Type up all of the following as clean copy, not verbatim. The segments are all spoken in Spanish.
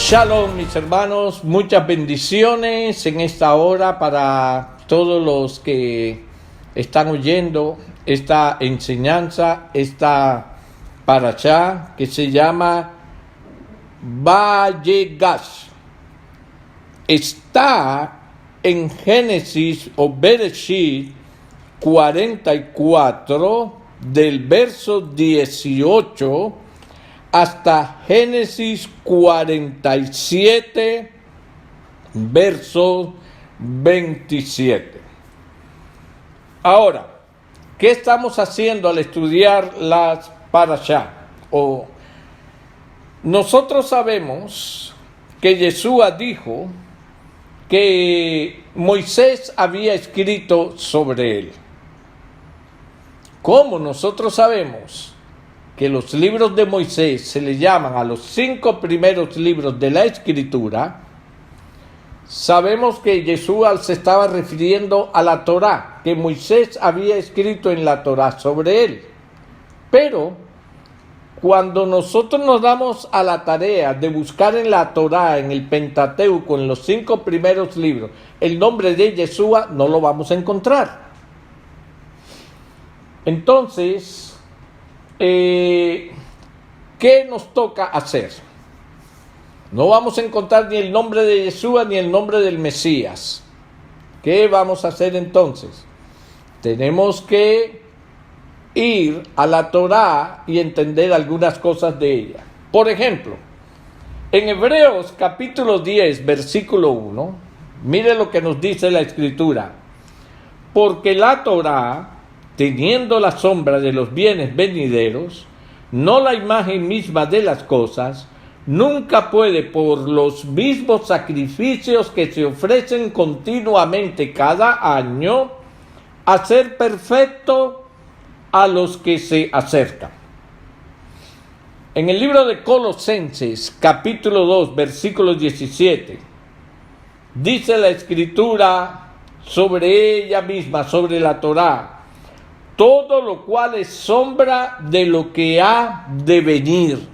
Shalom, mis hermanos, muchas bendiciones en esta hora para todos los que están oyendo esta enseñanza, esta parashá que se llama Vayegash. Está en Génesis o Bereshit 44 del verso 18 hasta Génesis 47, verso 27. Ahora, ¿qué estamos haciendo al estudiar las parashá? Nosotros sabemos que Yeshua dijo que Moisés había escrito sobre él. ¿Cómo nosotros sabemos que los libros de Moisés se le llaman a los 5 primeros libros de la Escritura? Sabemos que Yeshua se estaba refiriendo a la Torá, que Moisés había escrito en la Torá sobre él. Pero cuando nosotros nos damos a la tarea de buscar en la Torá, en el Pentateuco, en los 5 primeros libros, el nombre de Yeshua, no lo vamos a encontrar. Entonces, ¿qué nos toca hacer? No vamos a encontrar ni el nombre de Yeshua ni el nombre del Mesías. ¿Qué vamos a hacer entonces? Tenemos que ir a la Torá y entender algunas cosas de ella. Por ejemplo, en Hebreos capítulo 10, versículo 1, mire lo que nos dice la Escritura. Porque la Torá, teniendo la sombra de los bienes venideros, no la imagen misma de las cosas, nunca puede, por los mismos sacrificios que se ofrecen continuamente cada año, hacer perfecto a los que se acercan. En el libro de Colosenses, capítulo 2, versículo 17, dice la Escritura sobre ella misma, sobre la Torá: todo lo cual es sombra de lo que ha de venir.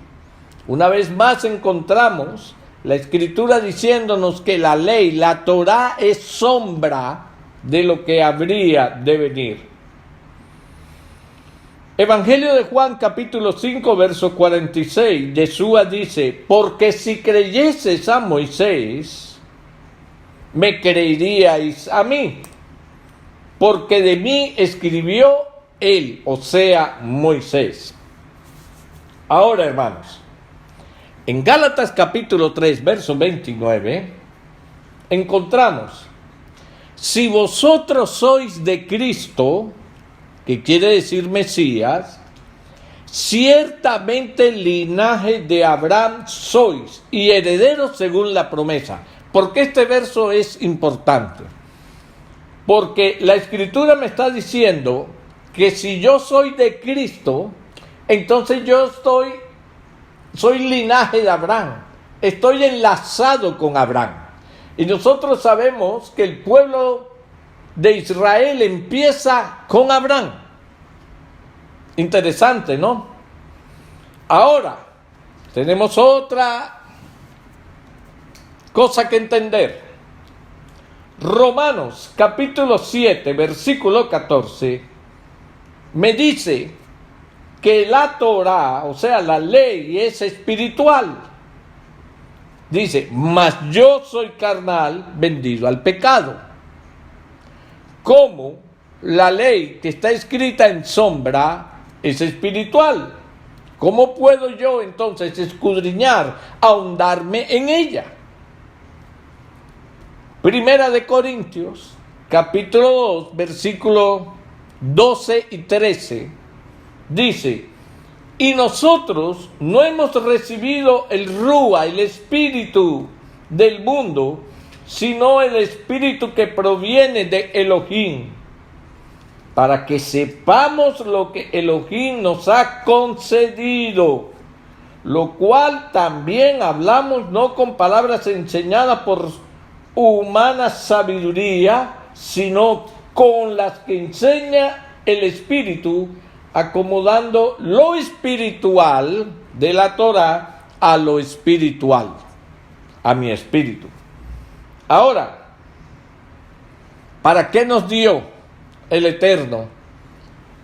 Una vez más encontramos la Escritura diciéndonos que la ley, la Torá, es sombra de lo que habría de venir. Evangelio de Juan capítulo 5 verso 46, Yeshua dice: porque si creyeseis a Moisés, me creeríais a mí, porque de mí escribió él, o sea, Moisés. Ahora, hermanos, en Gálatas capítulo 3, verso 29, encontramos: si vosotros sois de Cristo, que quiere decir Mesías, ciertamente linaje de Abraham sois, y herederos según la promesa. ¿Por qué este verso es importante? Porque la Escritura me está diciendo que si yo soy de Cristo, entonces yo soy linaje de Abraham, estoy enlazado con Abraham. Y nosotros sabemos que el pueblo de Israel empieza con Abraham. Interesante, ¿no? Ahora, tenemos otra cosa que entender. Romanos capítulo 7, versículo 14, me dice que la Torá, o sea, la ley, es espiritual. Dice: mas yo soy carnal, vendido al pecado. ¿Cómo la ley que está escrita en sombra es espiritual? ¿Cómo puedo yo entonces escudriñar, ahondarme en ella? Primera de Corintios, capítulo 2, versículo 12 y 13, dice: y nosotros no hemos recibido el Rúa, el espíritu del mundo, sino el espíritu que proviene de Elohim, para que sepamos lo que Elohim nos ha concedido, lo cual también hablamos no con palabras enseñadas por humana sabiduría, sino con las que enseña el Espíritu, acomodando lo espiritual de la Torá a lo espiritual. a mi espíritu. Ahora, ¿para qué nos dio el Eterno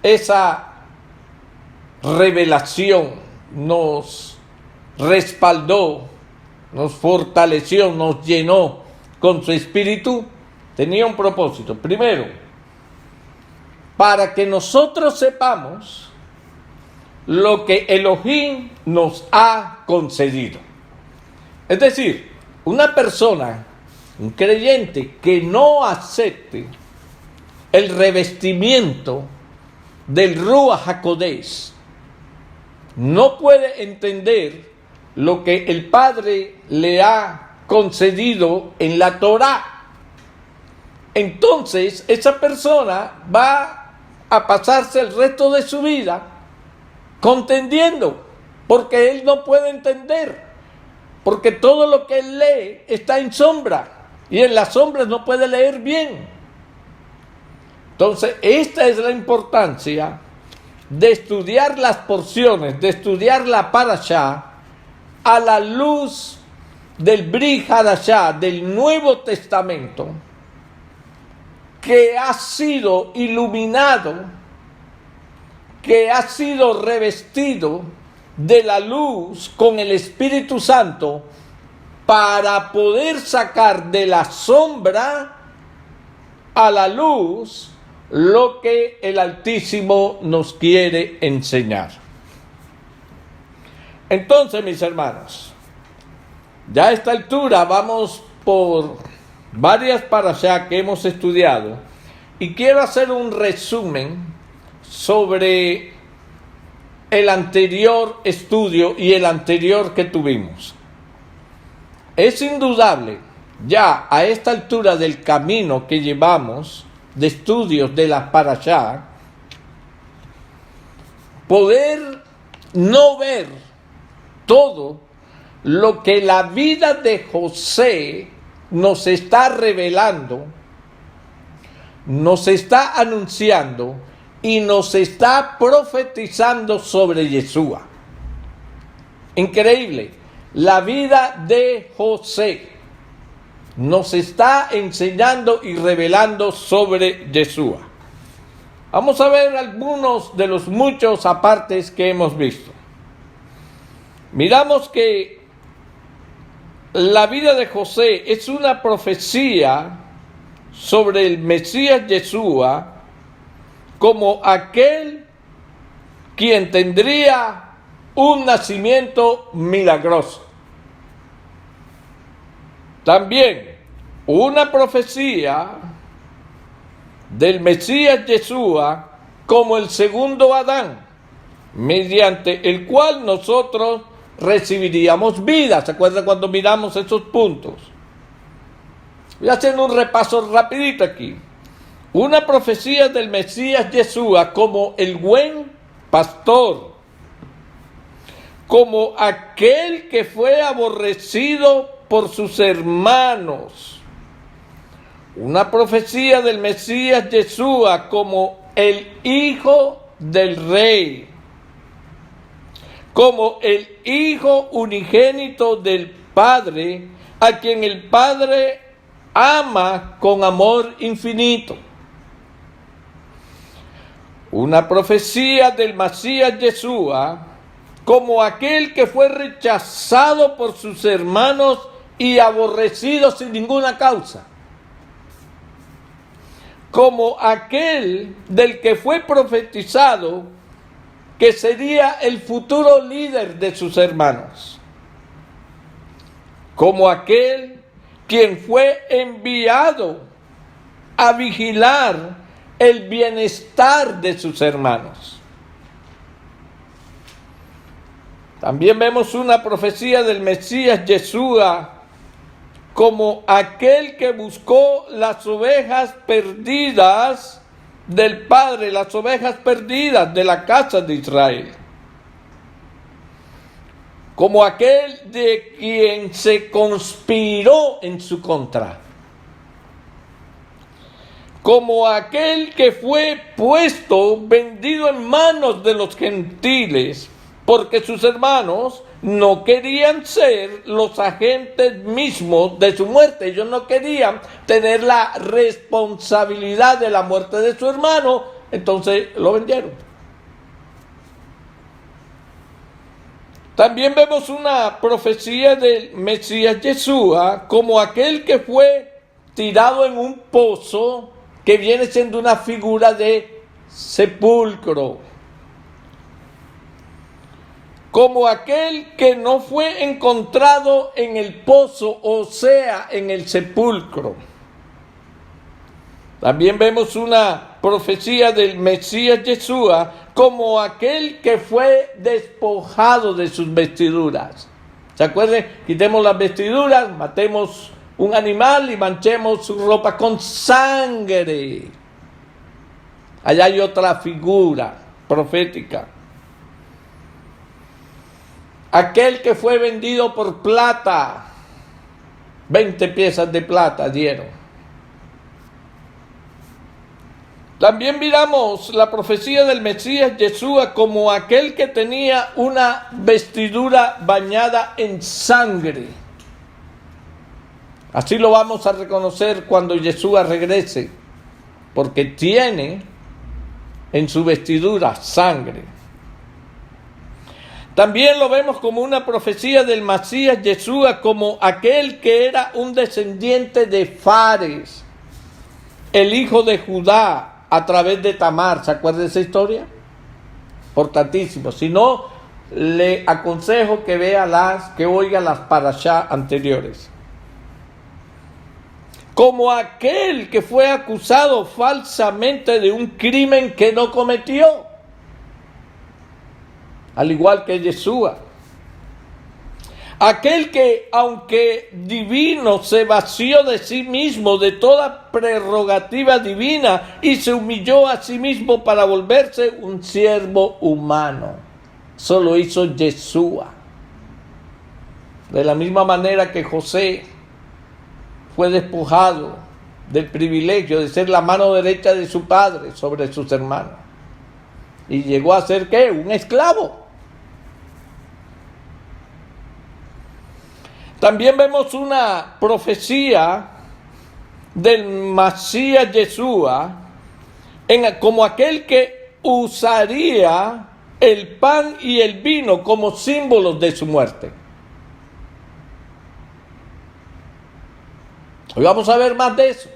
esa revelación? Nos respaldó, nos fortaleció, nos llenó con su espíritu. Tenía un propósito. Primero, para que nosotros sepamos lo que Elohim nos ha concedido. Es decir, una persona, un creyente que no acepte el revestimiento del Ruach HaKodesh, no puede entender lo que el Padre le ha concedido en la Torá. Entonces, esa persona va a pasarse el resto de su vida contendiendo, porque él no puede entender, porque todo lo que él lee está en sombra, y en las sombras no puede leer bien. Entonces, esta es la importancia de estudiar las porciones, de estudiar la Parashá a la luz del Brit Hadashah, del Nuevo Testamento, que ha sido iluminado, que ha sido revestido de la luz con el Espíritu Santo, para poder sacar de la sombra a la luz lo que el Altísimo nos quiere enseñar. Entonces, mis hermanos, ya a esta altura vamos por varias parashá que hemos estudiado, y quiero hacer un resumen sobre el anterior estudio y el anterior que tuvimos. Es indudable, ya a esta altura del camino que llevamos de estudios de las parashá, poder no ver todo lo que la vida de José nos está revelando, nos está anunciando y nos está profetizando sobre Yeshua. Increíble, la vida de José nos está enseñando y revelando sobre Yeshua. Vamos a ver algunos de los muchos apartes que hemos visto. Miramos que la vida de José es una profecía sobre el Mesías Yeshua como aquel quien tendría un nacimiento milagroso. También una profecía del Mesías Yeshua como el segundo Adán, mediante el cual nosotros recibiríamos vida. ¿Se acuerdan cuando miramos esos puntos? Voy a hacer un repaso rapidito aquí. Una profecía del Mesías Yeshua como el buen pastor, como aquel que fue aborrecido por sus hermanos. Una profecía del Mesías Yeshua como el hijo del rey, como el hijo unigénito del Padre, a quien el Padre ama con amor infinito. Una profecía del Mesías Yeshua como aquel que fue rechazado por sus hermanos y aborrecido sin ninguna causa. Como aquel del que fue profetizado que sería el futuro líder de sus hermanos. Como aquel quien fue enviado a vigilar el bienestar de sus hermanos. También vemos una profecía del Mesías Yeshua como aquel que buscó las ovejas perdidas del Padre, las ovejas perdidas de la casa de Israel. Como aquel de quien se conspiró en su contra. Como aquel que fue puesto, vendido en manos de los gentiles, porque sus hermanos no querían ser los agentes mismos de su muerte. Ellos no querían tener la responsabilidad de la muerte de su hermano, entonces lo vendieron. También vemos una profecía del Mesías Yeshua como aquel que fue tirado en un pozo, que viene siendo una figura de sepulcro. Como aquel que no fue encontrado en el pozo, o sea, en el sepulcro. También vemos una profecía del Mesías Yeshua como aquel que fue despojado de sus vestiduras. ¿Se acuerdan? Quitemos las vestiduras, matemos un animal y manchemos su ropa con sangre. Allá hay otra figura profética. Aquel que fue vendido por plata, 20 piezas de plata dieron. También miramos la profecía del Mesías Yeshua como aquel que tenía una vestidura bañada en sangre. Así lo vamos a reconocer cuando Yeshua regrese, porque tiene en su vestidura sangre. También lo vemos como una profecía del Mesías Yeshua como aquel que era un descendiente de Fares, el hijo de Judá, a través de Tamar. ¿Se acuerda de esa historia? Importantísimo. Si no, le aconsejo que oiga las parashá anteriores. Como aquel que fue acusado falsamente de un crimen que no cometió, al igual que Yeshua. Aquel que, aunque divino, se vació de sí mismo, de toda prerrogativa divina, y se humilló a sí mismo para volverse un siervo humano. Eso lo hizo Yeshua. De la misma manera que José fue despojado del privilegio de ser la mano derecha de su padre sobre sus hermanos. Y llegó a ser, ¿qué? Un esclavo. También vemos una profecía del Mesías Yeshua como aquel que usaría el pan y el vino como símbolos de su muerte. Hoy vamos a ver más de eso.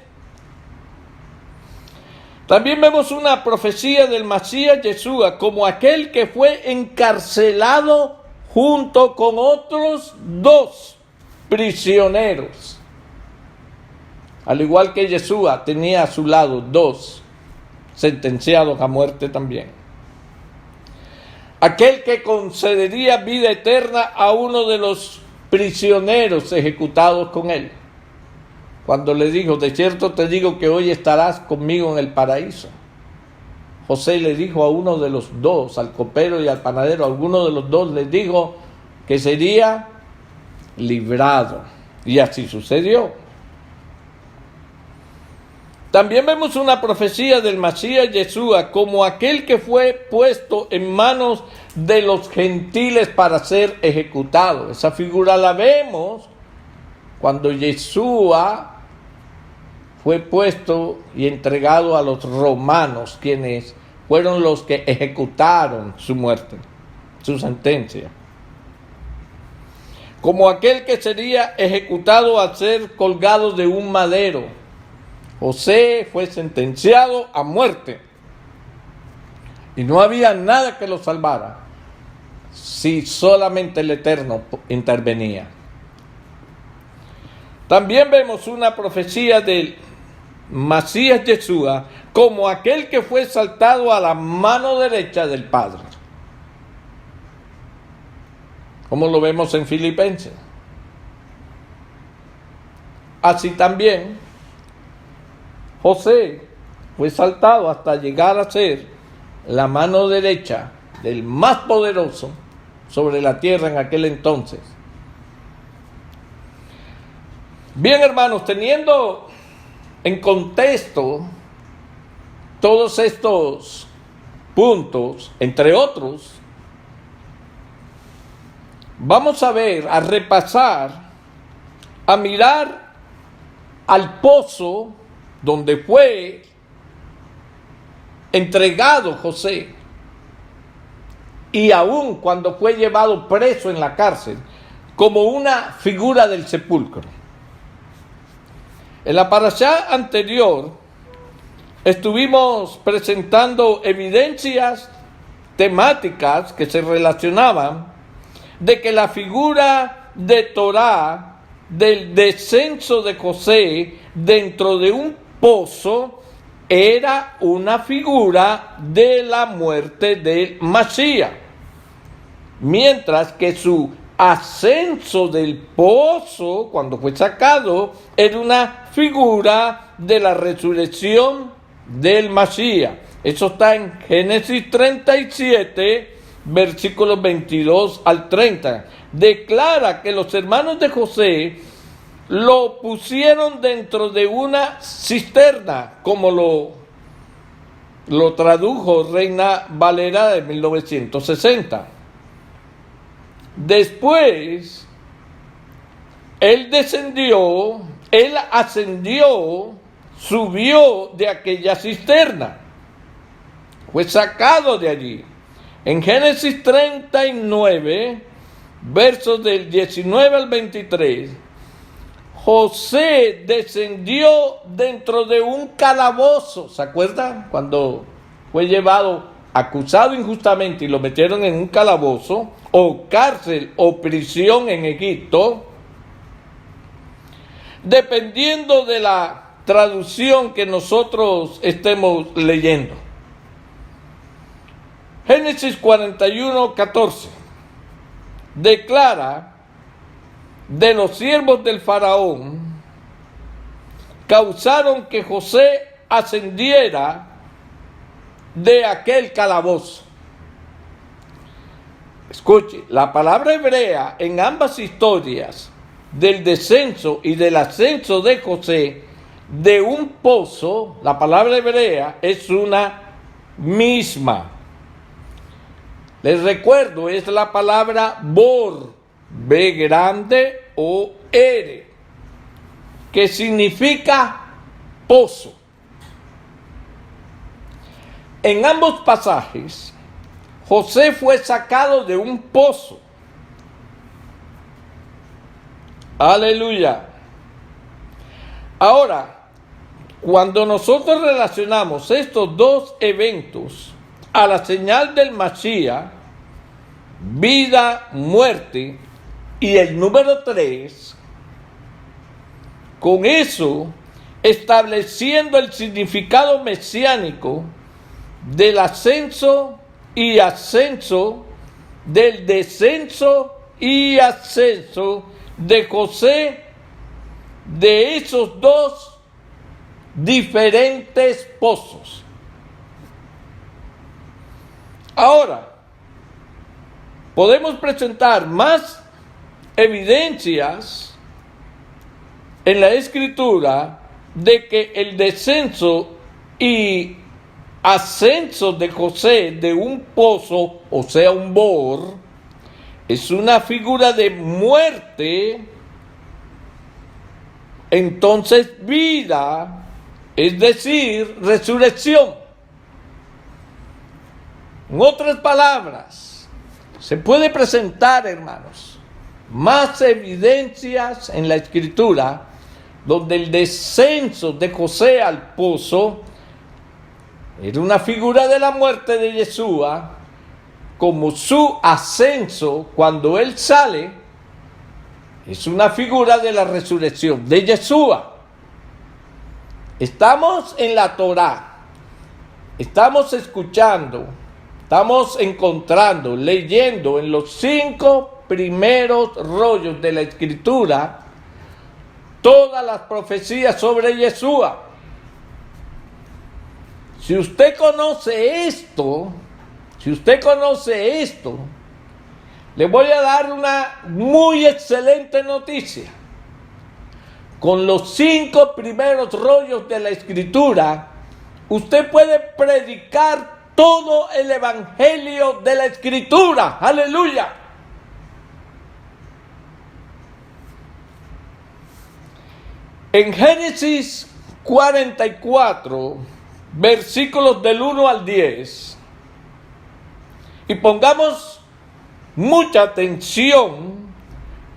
También vemos una profecía del Mesías Yeshua como aquel que fue encarcelado junto con otros 2 prisioneros. Al igual que Yeshua tenía a su lado 2 sentenciados a muerte también. Aquel que concedería vida eterna a uno de los prisioneros ejecutados con él, cuando le dijo: de cierto te digo que hoy estarás conmigo en el paraíso. José le dijo a uno de los 2, al copero y al panadero, a alguno de los 2 les dijo que sería librado, y así sucedió. También vemos una profecía del Mesías Yeshua como aquel que fue puesto en manos de los gentiles para ser ejecutado. Esa figura la vemos cuando Yeshua fue puesto y entregado a los romanos, quienes fueron los que ejecutaron su muerte, su sentencia. Como aquel que sería ejecutado al ser colgado de un madero. José fue sentenciado a muerte. Y no había nada que lo salvara si solamente el Eterno intervenía. También vemos una profecía del Mesías Yeshua como aquel que fue saltado a la mano derecha del Padre, como lo vemos en Filipenses. Así también José fue saltado hasta llegar a ser la mano derecha del más poderoso sobre la tierra en aquel entonces. Bien, hermanos, teniendo en contexto todos estos puntos, entre otros, vamos a ver, a repasar, a mirar al pozo donde fue entregado José, y aún cuando fue llevado preso en la cárcel, como una figura del sepulcro. En la parashá anterior estuvimos presentando evidencias temáticas que se relacionaban de que la figura de Torá del descenso de José dentro de un pozo era una figura de la muerte del Masías, mientras que su ascenso del pozo, cuando fue sacado, era una figura de la resurrección del Masías. Eso está en Génesis 37, versículos 22 al 30. Declara que los hermanos de José lo pusieron dentro de una cisterna, como lo tradujo Reina Valera de 1960. Después, él ascendió, subió de aquella cisterna, fue sacado de allí. En Génesis 39, versos del 19 al 23, José descendió dentro de un calabozo. ¿Se acuerdan? Cuando fue llevado, acusado injustamente, y lo metieron en un calabozo, o cárcel, o prisión en Egipto, dependiendo de la traducción que nosotros estemos leyendo. Génesis 41, 14 declara: de los siervos del faraón causaron que José ascendiera de aquel calabozo. Escuche, la palabra hebrea en ambas historias del descenso y del ascenso de José de un pozo, la palabra hebrea es una misma. Les recuerdo, es la palabra bor, B grande o R, que significa pozo. En ambos pasajes, José fue sacado de un pozo. Aleluya. Ahora, cuando nosotros relacionamos estos dos eventos a la señal del Masías, vida, muerte, y el número 3, con eso estableciendo el significado mesiánico del ascenso y ascenso, del descenso y ascenso de José, de esos dos diferentes pozos. Ahora, podemos presentar más evidencias en la Escritura de que el descenso y ascenso de José de un pozo, o sea, un bor, es una figura de muerte, entonces vida, es decir, resurrección. En otras palabras, se puede presentar, hermanos, más evidencias en la Escritura donde el descenso de José al pozo era una figura de la muerte de Yeshua, como su ascenso cuando él sale es una figura de la resurrección de Yeshua. Estamos en la Torá, estamos escuchando, estamos encontrando, leyendo en los 5 primeros rollos de la Escritura todas las profecías sobre Yeshua. Si usted conoce esto, le voy a dar una muy excelente noticia. Con los 5 primeros rollos de la Escritura, usted puede predicar todo el evangelio de la Escritura. ¡Aleluya! En Génesis 44, versículos del 1 al 10, y pongamos mucha atención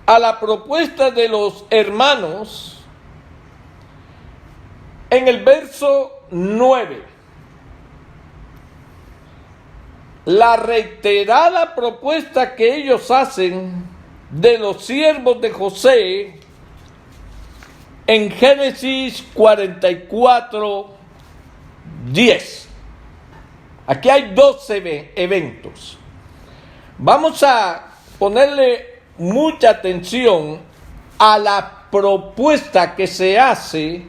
a la propuesta de los hermanos en el verso 9. La reiterada propuesta que ellos hacen de los siervos de José en Génesis 44, 10. Aquí hay 12 eventos. Vamos a ponerle mucha atención a la propuesta que se hace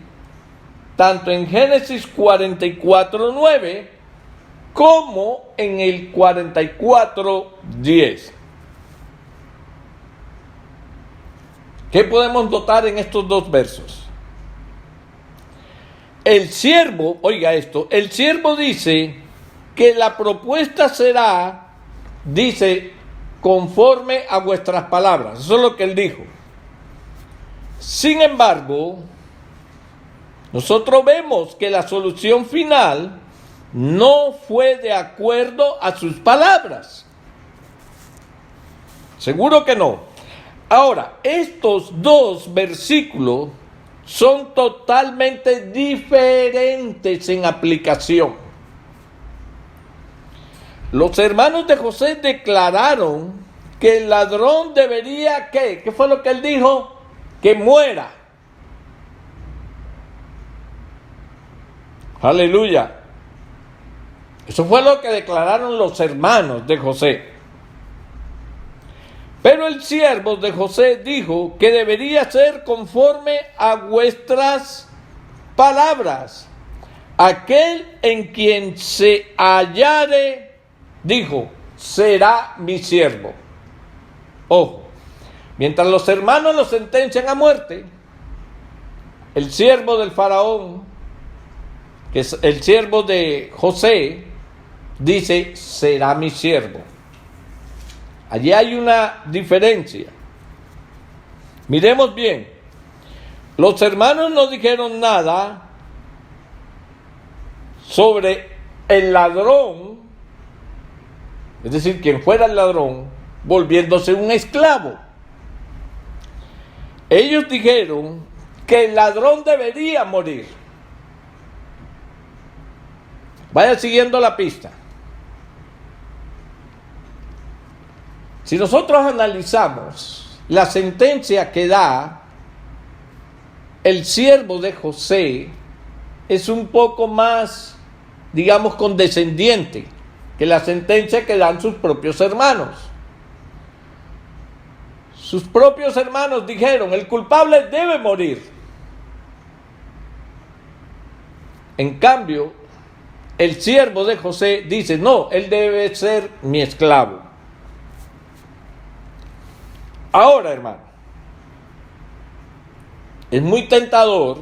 tanto en Génesis 44, 9 como en el 44, 10. ¿Qué podemos notar en estos dos versos? El siervo, oiga esto, el siervo dice que la propuesta será, dice, conforme a vuestras palabras. Eso es lo que él dijo. Sin embargo, nosotros vemos que la solución final no fue de acuerdo a sus palabras. Seguro que no. Ahora, estos dos versículos son totalmente diferentes en aplicación. Los hermanos de José declararon que el ladrón debería, ¿qué? ¿Qué fue lo que él dijo? Que muera. Aleluya. Eso fue lo que declararon los hermanos de José. Pero el siervo de José dijo que debería ser conforme a vuestras palabras. Aquel en quien se hallare, dijo, será mi siervo. Ojo, mientras los hermanos lo sentencian a muerte, el siervo del faraón, que es el siervo de José, dice, será mi siervo. Allí hay una diferencia. Miremos bien. Los hermanos no dijeron nada sobre el ladrón, es decir, quien fuera el ladrón, volviéndose un esclavo. Ellos dijeron que el ladrón debería morir. Vaya siguiendo la pista. Si nosotros analizamos la sentencia que da el siervo de José, es un poco más, digamos, condescendiente que la sentencia que dan sus propios hermanos. Sus propios hermanos dijeron, el culpable debe morir. En cambio, el siervo de José dice, no, él debe ser mi esclavo. Ahora, hermano, es muy tentador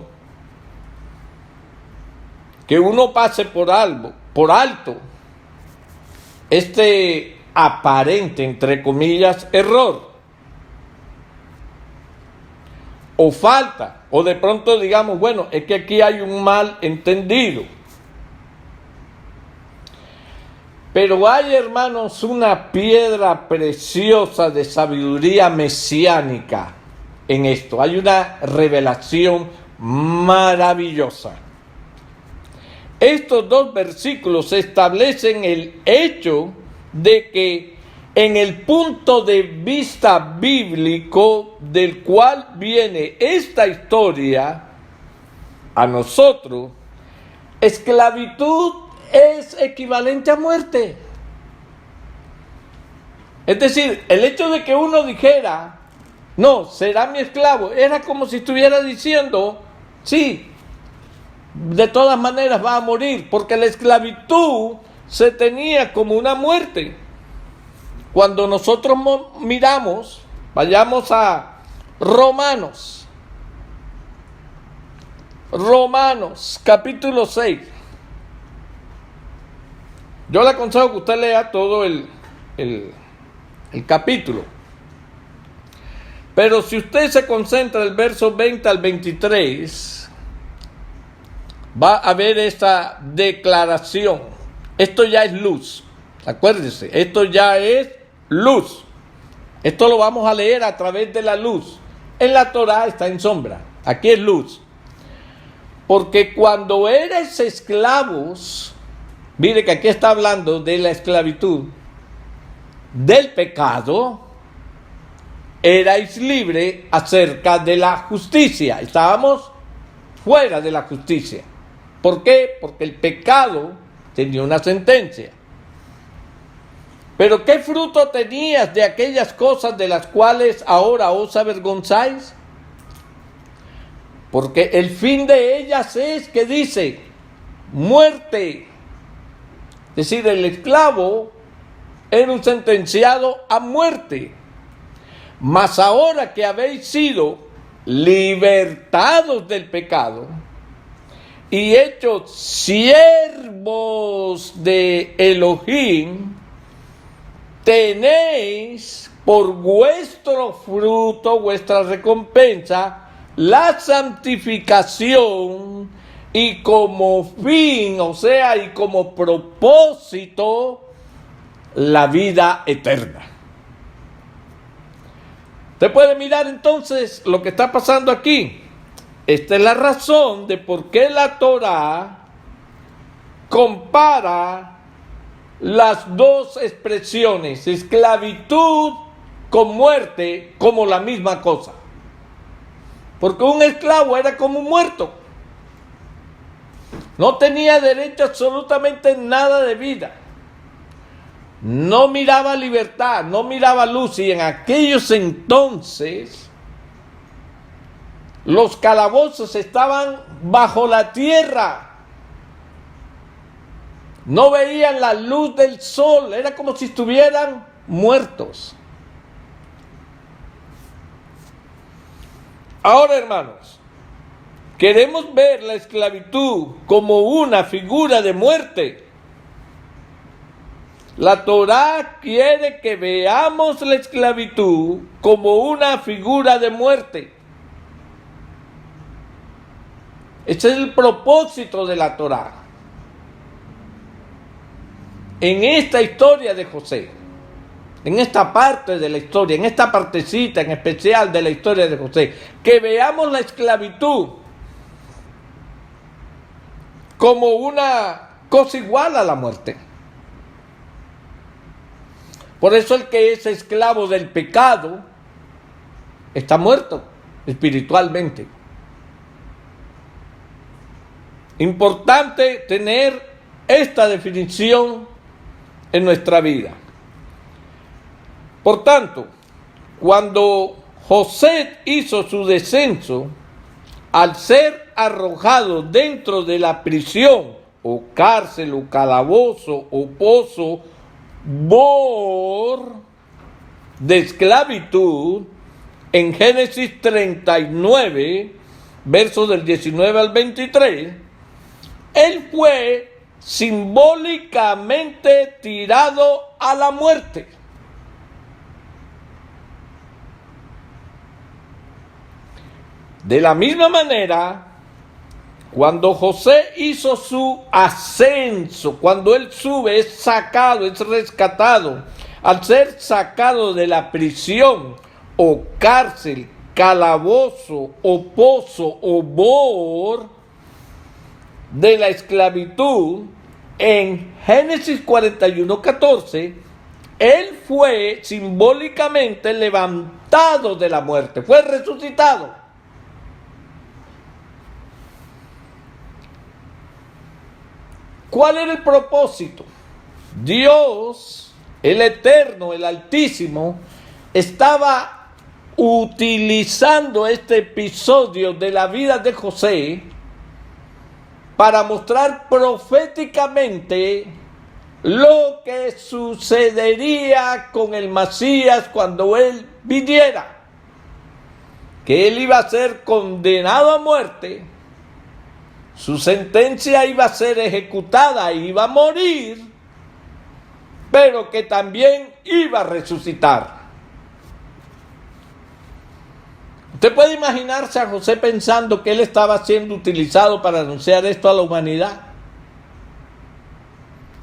que uno pase por alto este aparente, entre comillas, error o falta, o de pronto digamos, bueno, es que aquí hay un mal entendido. Pero hay, hermanos, una piedra preciosa de sabiduría mesiánica en esto. Hay una revelación maravillosa. Estos dos versículos establecen el hecho de que en el punto de vista bíblico del cual viene esta historia, a nosotros, esclavitud es equivalente a muerte. Es decir, el hecho de que uno dijera, no, será mi esclavo, era como si estuviera diciendo, sí, de todas maneras va a morir, porque la esclavitud se tenía como una muerte. Cuando nosotros miramos, vayamos a Romanos capítulo 6. Yo le aconsejo que usted lea todo el capítulo. Pero si usted se concentra del verso 20 al 23, va a ver esta declaración. Esto ya es luz. Acuérdese, esto ya es luz. Esto lo vamos a leer a través de la luz. En la Torá está en sombra. Aquí es luz. Porque cuando eres esclavos, mire que aquí está hablando de la esclavitud, del pecado, erais libres acerca de la justicia. Estábamos fuera de la justicia. ¿Por qué? Porque el pecado tenía una sentencia. Pero ¿qué fruto tenías de aquellas cosas de las cuales ahora os avergonzáis? Porque el fin de ellas es que dice muerte. Es decir, el esclavo era un sentenciado a muerte. Mas ahora que habéis sido libertados del pecado y hechos siervos de Elohim, tenéis por vuestro fruto, vuestra recompensa, la santificación y como fin, o sea, y como propósito, la vida eterna. Usted puede mirar entonces lo que está pasando aquí. Esta es la razón de por qué la Torá compara las dos expresiones, esclavitud con muerte, como la misma cosa. Porque un esclavo era como un muerto. No tenía derecho a absolutamente nada de vida. No miraba libertad, no miraba luz. Y en aquellos entonces, los calabozos estaban bajo la tierra. No veían la luz del sol. Era como si estuvieran muertos. Ahora, hermanos, queremos ver la esclavitud como una figura de muerte. La Torá quiere que veamos la esclavitud como una figura de muerte. Ese es el propósito de la Torá. En esta historia de José, en esta parte de la historia, en esta partecita en especial de la historia de José, que veamos la esclavitud como una cosa igual a la muerte. Por eso el que es esclavo del pecado está muerto espiritualmente. Importante tener esta definición en nuestra vida. Por tanto, cuando José hizo su descenso, al ser arrojado dentro de la prisión, o cárcel, o calabozo, o pozo, de esclavitud, en Génesis 39, versos del 19 al 23, él fue simbólicamente tirado a la muerte. De la misma manera, cuando José hizo su ascenso, cuando él sube, es sacado, es rescatado, al ser sacado de la prisión o cárcel, calabozo o pozo o bor de la esclavitud, en Génesis 41:14, él fue simbólicamente levantado de la muerte, fue resucitado. ¿Cuál era el propósito? Dios, el Eterno, el Altísimo, estaba utilizando este episodio de la vida de José para mostrar proféticamente lo que sucedería con el Mesías cuando él viniera. Que él iba a ser condenado a muerte, su sentencia iba a ser ejecutada, iba a morir, pero que también iba a resucitar. Usted puede imaginarse a José pensando que él estaba siendo utilizado para anunciar esto a la humanidad.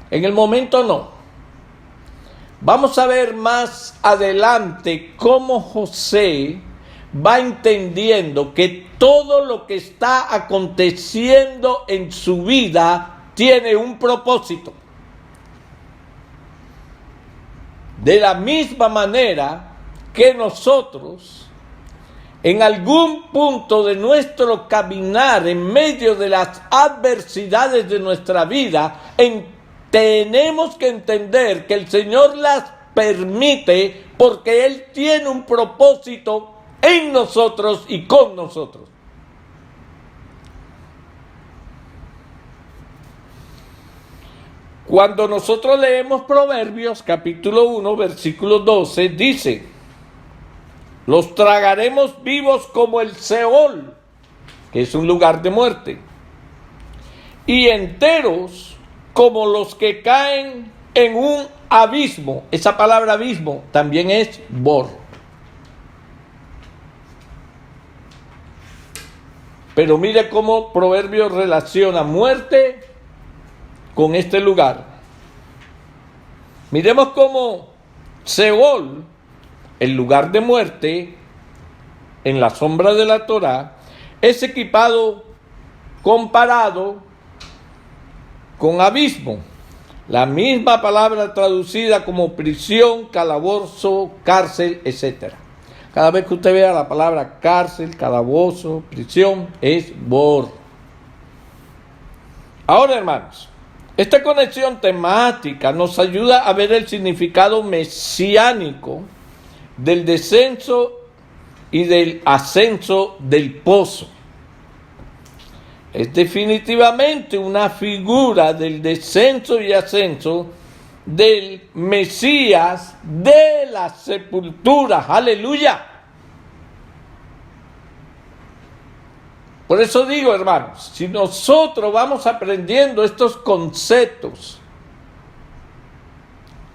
En el momento no. Vamos a ver más adelante cómo José va entendiendo que todo lo que está aconteciendo en su vida tiene un propósito. De la misma manera que nosotros, en algún punto de nuestro caminar, en medio de las adversidades de nuestra vida, tenemos que entender que el Señor las permite porque Él tiene un propósito en nosotros y con nosotros. Cuando nosotros leemos Proverbios capítulo 1, versículo 12, dice: los tragaremos vivos como el Seol, que es un lugar de muerte, y enteros como los que caen en un abismo. Esa palabra abismo también es bor. Pero mire cómo Proverbios relaciona muerte con este lugar. Miremos cómo Seol, el lugar de muerte, en la sombra de la Torá, es comparado con abismo. La misma palabra traducida como prisión, calabozo, cárcel, etc. Cada vez que usted vea la palabra cárcel, calabozo, prisión, es bor. Ahora, hermanos, esta conexión temática nos ayuda a ver el significado mesiánico del descenso y del ascenso del pozo. Es definitivamente una figura del descenso y ascenso del Mesías de la sepultura. ¡Aleluya! Por eso digo, hermanos, si nosotros vamos aprendiendo estos conceptos,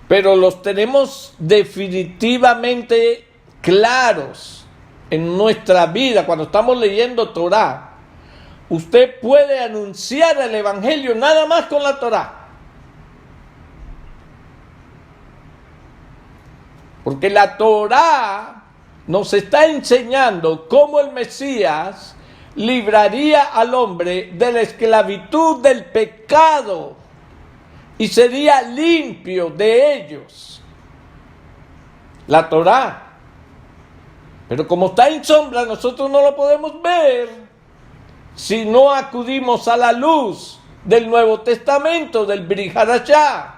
pero los tenemos definitivamente claros en nuestra vida, cuando estamos leyendo Torá, usted puede anunciar el Evangelio nada más con la Torá. Porque la Torá nos está enseñando cómo el Mesías libraría al hombre de la esclavitud del pecado y sería limpio de ellos. La Torá. Pero como está en sombra, nosotros no lo podemos ver si no acudimos a la luz del Nuevo Testamento, del Brit Hadashah.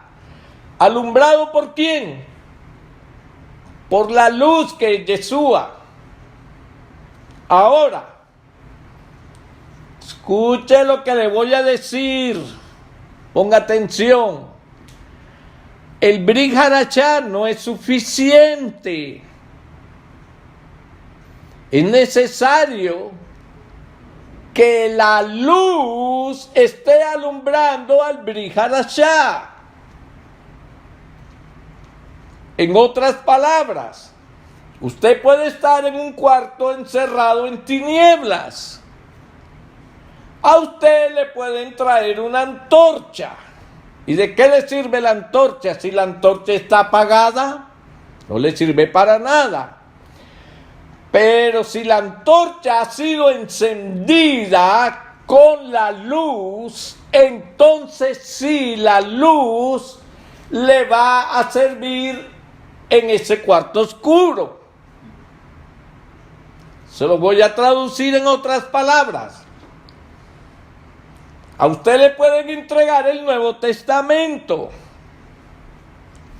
¿Alumbrado por quién? Por la luz que es Yeshua. Ahora, escuche lo que le voy a decir. Ponga atención. El Brit Hadashah no es suficiente. Es necesario que la luz esté alumbrando al Brit Hadashah. En otras palabras, usted puede estar en un cuarto encerrado en tinieblas. A usted le pueden traer una antorcha. ¿Y de qué le sirve la antorcha? Si la antorcha está apagada, no le sirve para nada. Pero si la antorcha ha sido encendida con la luz, entonces sí, la luz le va a servir en ese cuarto oscuro. Se lo voy a traducir en otras palabras. A usted le pueden entregar el Nuevo Testamento,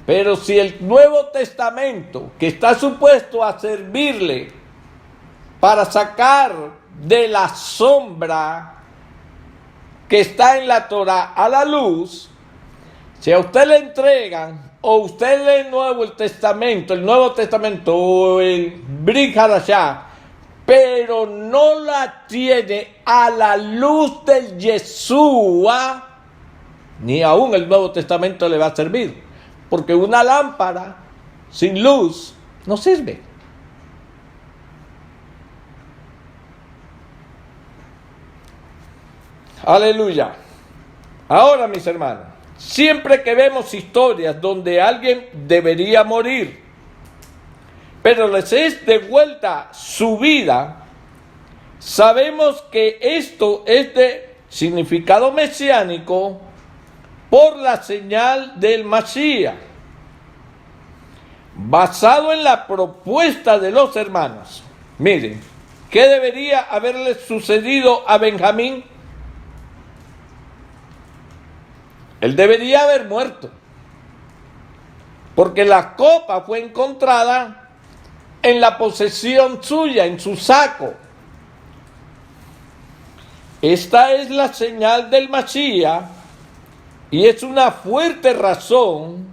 pero si el Nuevo Testamento, que está supuesto a servirle para sacar de la sombra que está en la Torá a la luz, si a usted le entregan, o usted lee el Nuevo Testamento o el Brit Hadashah, pero no la tiene a la luz del Yeshua, ni aún el Nuevo Testamento le va a servir, porque una lámpara sin luz no sirve. Aleluya. Ahora, mis hermanos, siempre que vemos historias donde alguien debería morir, pero les es devuelta su vida, sabemos que esto es de significado mesiánico por la señal del Masías, basado en la propuesta de los hermanos. Miren, ¿qué debería haberle sucedido a Benjamín? Él debería haber muerto, porque la copa fue encontrada en la posesión suya, en su saco. Esta es la señal del Masías y es una fuerte razón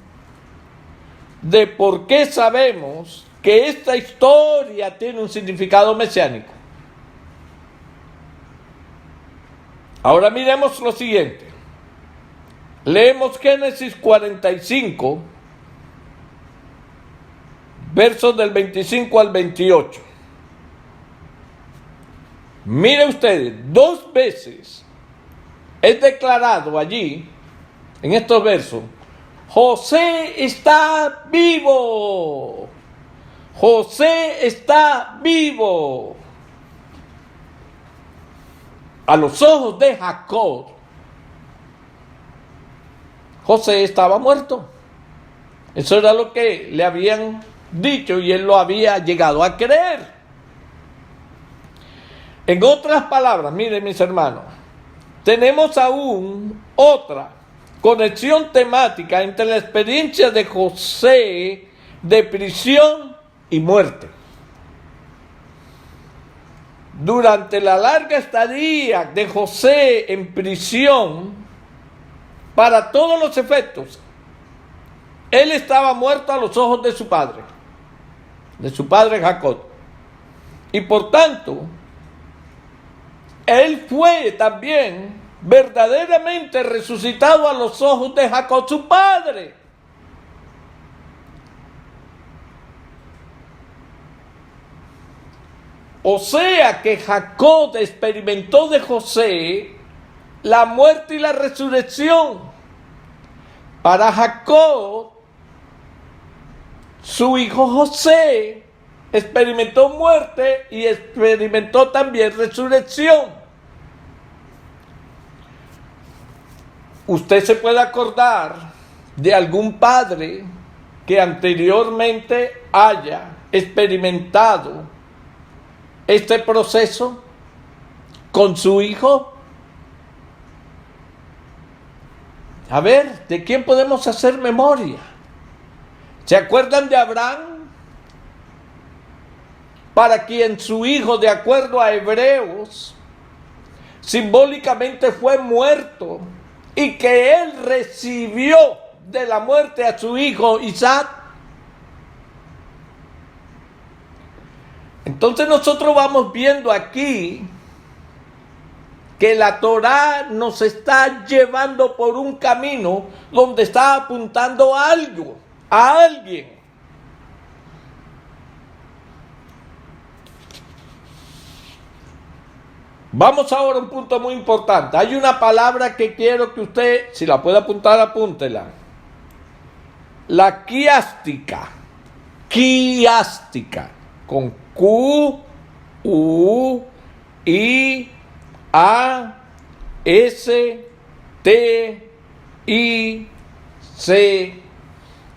de por qué sabemos que esta historia tiene un significado mesiánico. Ahora miremos lo siguiente. Leemos Génesis 45, versos del 25 al 28. Mire ustedes, 2 veces es declarado allí, en estos versos, José está vivo. José está vivo. A los ojos de Jacob, José estaba muerto. Eso era lo que le habían dicho y él lo había llegado a creer. En otras palabras, miren mis hermanos, tenemos aún otra conexión temática entre la experiencia de José de prisión y muerte. Durante la larga estadía de José en prisión, para todos los efectos, él estaba muerto a los ojos de su padre Jacob. Y por tanto, él fue también verdaderamente resucitado a los ojos de Jacob, su padre. O sea que Jacob experimentó de José la muerte y la resurrección. Para Jacob, su hijo José experimentó muerte y experimentó también resurrección. Usted se puede acordar de algún padre que anteriormente haya experimentado este proceso con su hijo. A ver, ¿de quién podemos hacer memoria? ¿Se acuerdan de Abraham? Para quien su hijo, de acuerdo a Hebreos, simbólicamente fue muerto y que él recibió de la muerte a su hijo Isaac. Entonces nosotros vamos viendo aquí que la Torá nos está llevando por un camino donde está apuntando a algo, a alguien. Vamos ahora a un punto muy importante. Hay una palabra que quiero que usted, si la puede apuntar, apúntela. La quiástica. Quiástica. Con Q, U, I, A, S, T, I, C,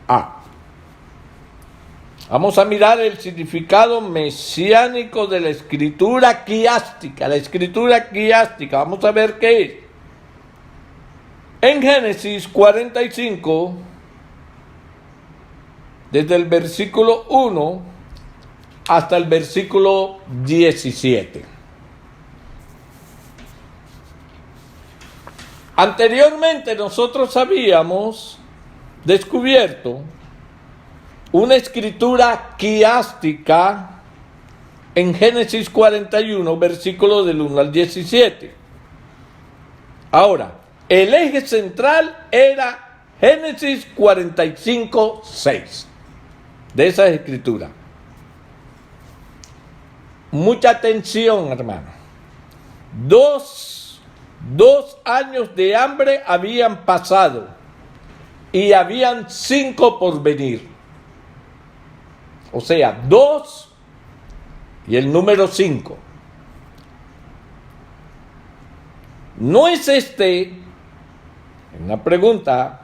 A. Vamos a mirar el significado mesiánico de la escritura quiástica. La escritura quiástica, vamos a ver qué es. En Génesis 45, desde el versículo 1 hasta el versículo 17. Anteriormente nosotros habíamos descubierto una escritura quiástica en Génesis 41, versículos del 1 al 17. Ahora, el eje central era Génesis 45, 6 de esa escritura. Mucha atención, hermano. Dos 2 años de hambre habían pasado y habían 5 por venir. O sea, 2 y el número 5. ¿No es una pregunta,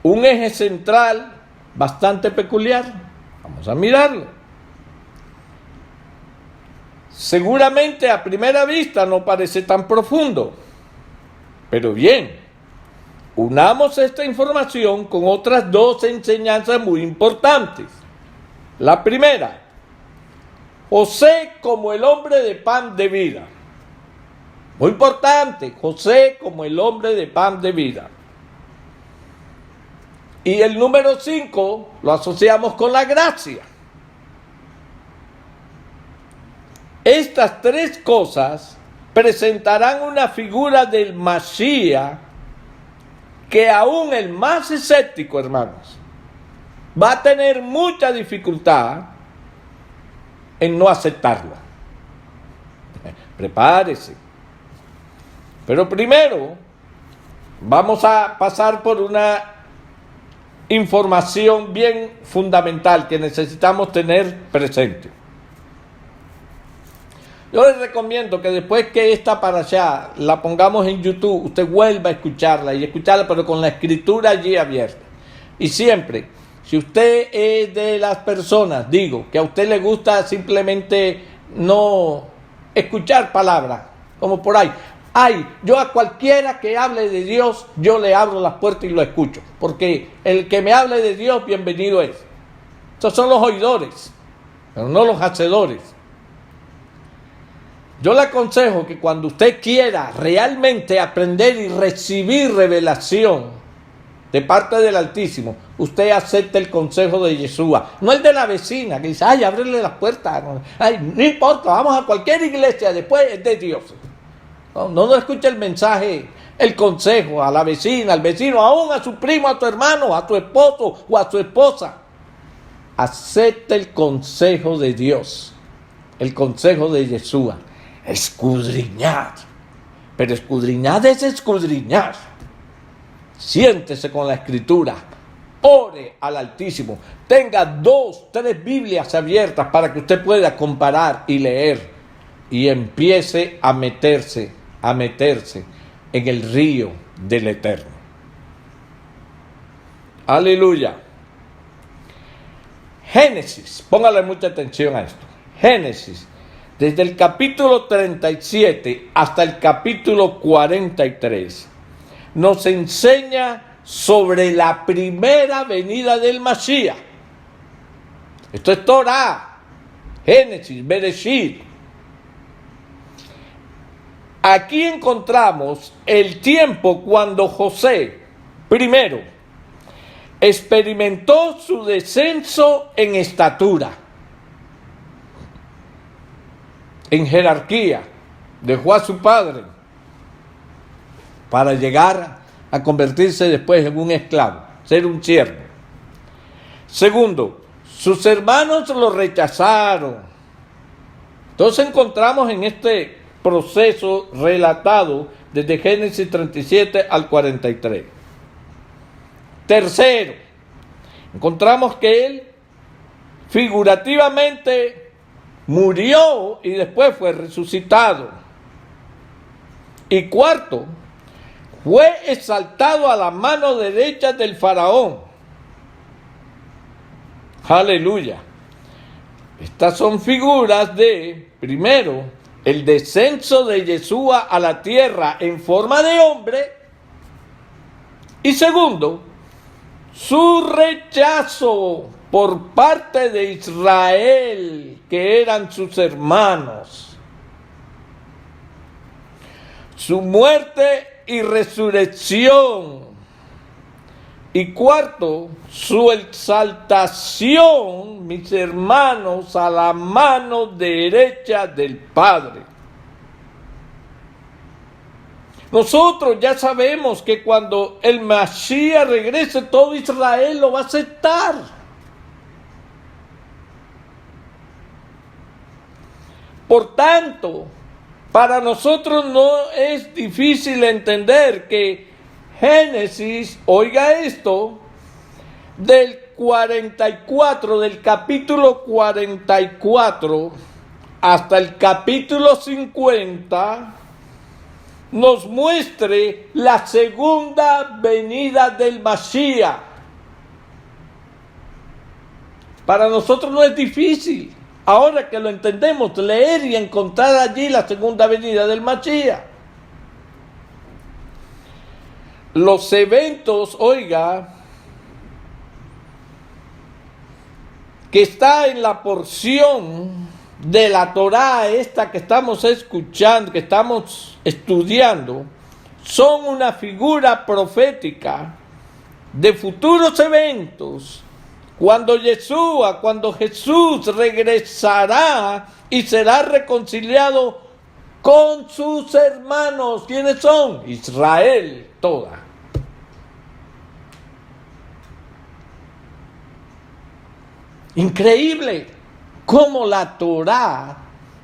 un eje central bastante peculiar? Vamos a mirarlo. Seguramente a primera vista no parece tan profundo, pero bien, unamos esta información con otras 2 enseñanzas muy importantes. La primera, José como el hombre de pan de vida. Muy importante, José como el hombre de pan de vida. Y el número 5 lo asociamos con la gracia. Estas 3 cosas presentarán una figura del Mashiach que aún el más escéptico, hermanos, va a tener mucha dificultad en no aceptarlo. Prepárese. Pero primero vamos a pasar por una información bien fundamental que necesitamos tener presente. Yo les recomiendo que después que esta parashá la pongamos en YouTube, usted vuelva a escucharla y escucharla, pero con la escritura allí abierta. Y siempre, si usted es de las personas, que a usted le gusta simplemente no escuchar palabras, como por ahí. Yo a cualquiera que hable de Dios, yo le abro las puertas y lo escucho. Porque el que me hable de Dios, bienvenido es. Estos son los oidores, pero no los hacedores. Yo le aconsejo que cuando usted quiera realmente aprender y recibir revelación de parte del Altísimo, usted acepte el consejo de Yeshua, no el de la vecina que dice, ábrele las puertas, no importa, vamos a cualquier iglesia, después es de Dios. No escuche el mensaje, el consejo a la vecina, al vecino, aún a su primo, a tu hermano, a tu esposo o a su esposa. Acepte el consejo de Dios, el consejo de Yeshua. Escudriñad, pero escudriñad es escudriñar. Siéntese con la escritura, ore al Altísimo, tenga 2, 3 Biblias abiertas para que usted pueda comparar y leer y empiece a meterse en el río del Eterno. Aleluya. Génesis, póngale mucha atención a esto. Génesis, desde el capítulo 37 hasta el capítulo 43, nos enseña sobre la primera venida del Mashiach. Esto es Torah, Génesis, Bereshit. Aquí encontramos el tiempo cuando José, primero, experimentó su descenso en estatura, en jerarquía, dejó a su padre para llegar a convertirse después en un esclavo, ser un siervo. Segundo, sus hermanos lo rechazaron. Entonces encontramos en este proceso relatado desde Génesis 37 al 43. Tercero, encontramos que él figurativamente murió y después fue resucitado. Y cuarto, fue exaltado a la mano derecha del faraón. Aleluya. Estas son figuras de, primero, el descenso de Yeshua a la tierra en forma de hombre. Y segundo, su rechazo por parte de Israel, que eran sus hermanos. Su muerte y resurrección. Y cuarto, su exaltación, mis hermanos, a la mano derecha del Padre. Nosotros ya sabemos que cuando el Mashiach regrese, todo Israel lo va a aceptar. Por tanto, Para nosotros no es difícil entender que Génesis, oiga esto, del 44, del capítulo 44 hasta el capítulo 50, nos muestre la segunda venida del Mashiach. Para nosotros no es difícil, ahora que lo entendemos, leer y encontrar allí la segunda venida del Mashiach. Los eventos, oiga, que está en la porción de la Torá esta que estamos escuchando, que estamos estudiando, son una figura profética de futuros eventos, cuando Jesús regresará y será reconciliado con sus hermanos. ¿Quiénes son? Israel toda. Increíble cómo la Torá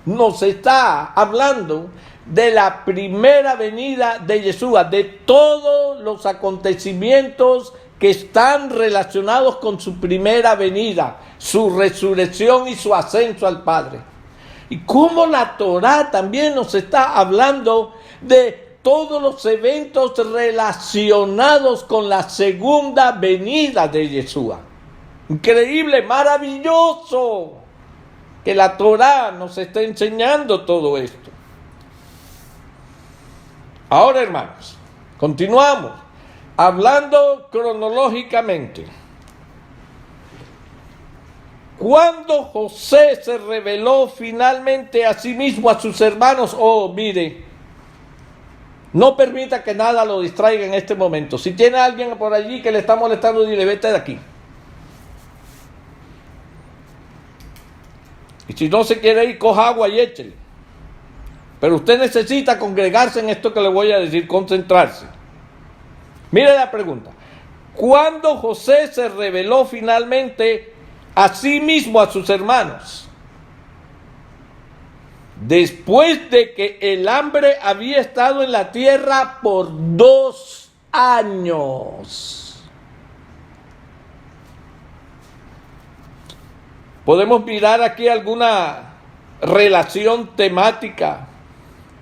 nos está hablando de la primera venida de Yeshua, de todos los acontecimientos que están relacionados con su primera venida, su resurrección y su ascenso al Padre. Y cómo la Torá también nos está hablando de todos los eventos relacionados con la segunda venida de Yeshua. Increíble, maravilloso que la Torá nos esté enseñando todo esto. Ahora, hermanos, continuamos hablando cronológicamente. Cuando José se reveló finalmente a sí mismo a sus hermanos, mire, no permita que nada lo distraiga en este momento. Si tiene alguien por allí que le está molestando, dile, vete de aquí. Y si no se quiere ir, coja agua y échele. Pero usted necesita congregarse en esto que le voy a decir, concentrarse. Mire la pregunta. ¿Cuándo José se reveló finalmente a sí mismo a sus hermanos? Después de que el hambre había estado en la tierra por 2 años. Podemos mirar aquí alguna relación temática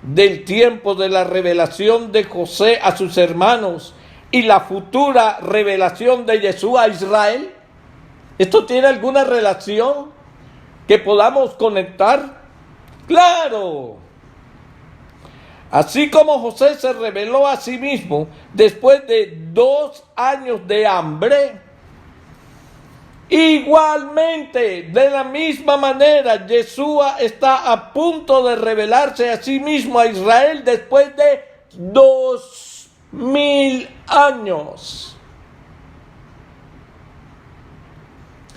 del tiempo de la revelación de José a sus hermanos y la futura revelación de Yeshua a Israel. ¿Esto tiene alguna relación que podamos conectar? ¡Claro! Así como José se reveló a sí mismo después de 2 años de hambre, igualmente, de la misma manera, Yeshua está a punto de revelarse a sí mismo a Israel después de 2000 años.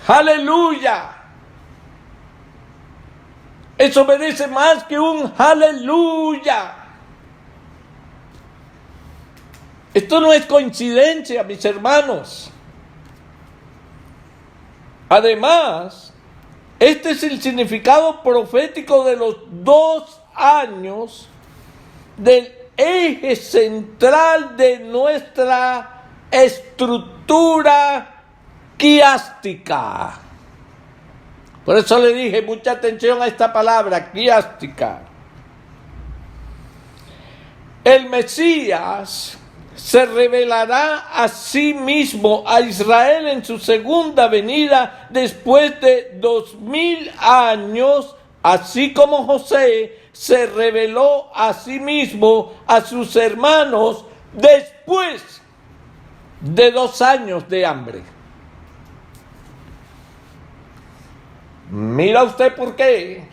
¡Aleluya! Eso merece más que un aleluya. Esto no es coincidencia, mis hermanos. Además, este es el significado profético de los 2 años del eje central de nuestra estructura quiástica. Por eso le dije mucha atención a esta palabra, quiástica. El Mesías se revelará a sí mismo a Israel en su segunda venida después de 2000 años, así como José se reveló a sí mismo a sus hermanos después de 2 años de hambre. Mira usted por qué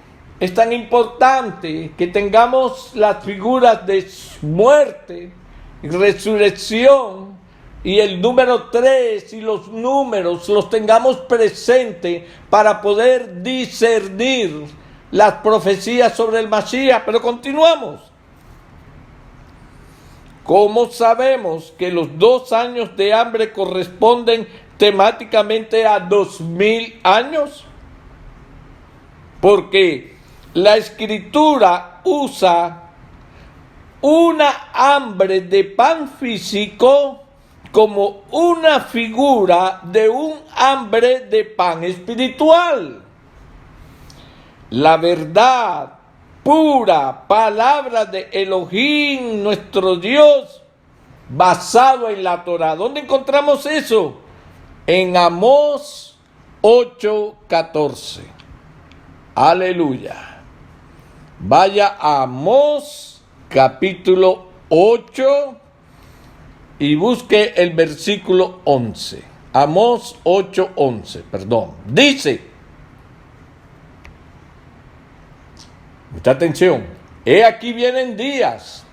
es tan importante que tengamos las figuras de muerte, resurrección y el número 3 y los números los tengamos presentes para poder discernir las profecías sobre el Mashiach. Pero continuamos. ¿Cómo sabemos que los 2 años de hambre corresponden temáticamente a 2000 años? Porque la Escritura usa una hambre de pan físico como una figura de un hambre de pan espiritual. La verdad pura, palabra de Elohim, nuestro Dios, basado en la Torah. ¿Dónde encontramos eso? En Amós 8:14. Aleluya. Vaya a Amós capítulo 8 y busque el versículo 11. Amós 8:11, perdón. Dice, mucha atención, he aquí vienen días,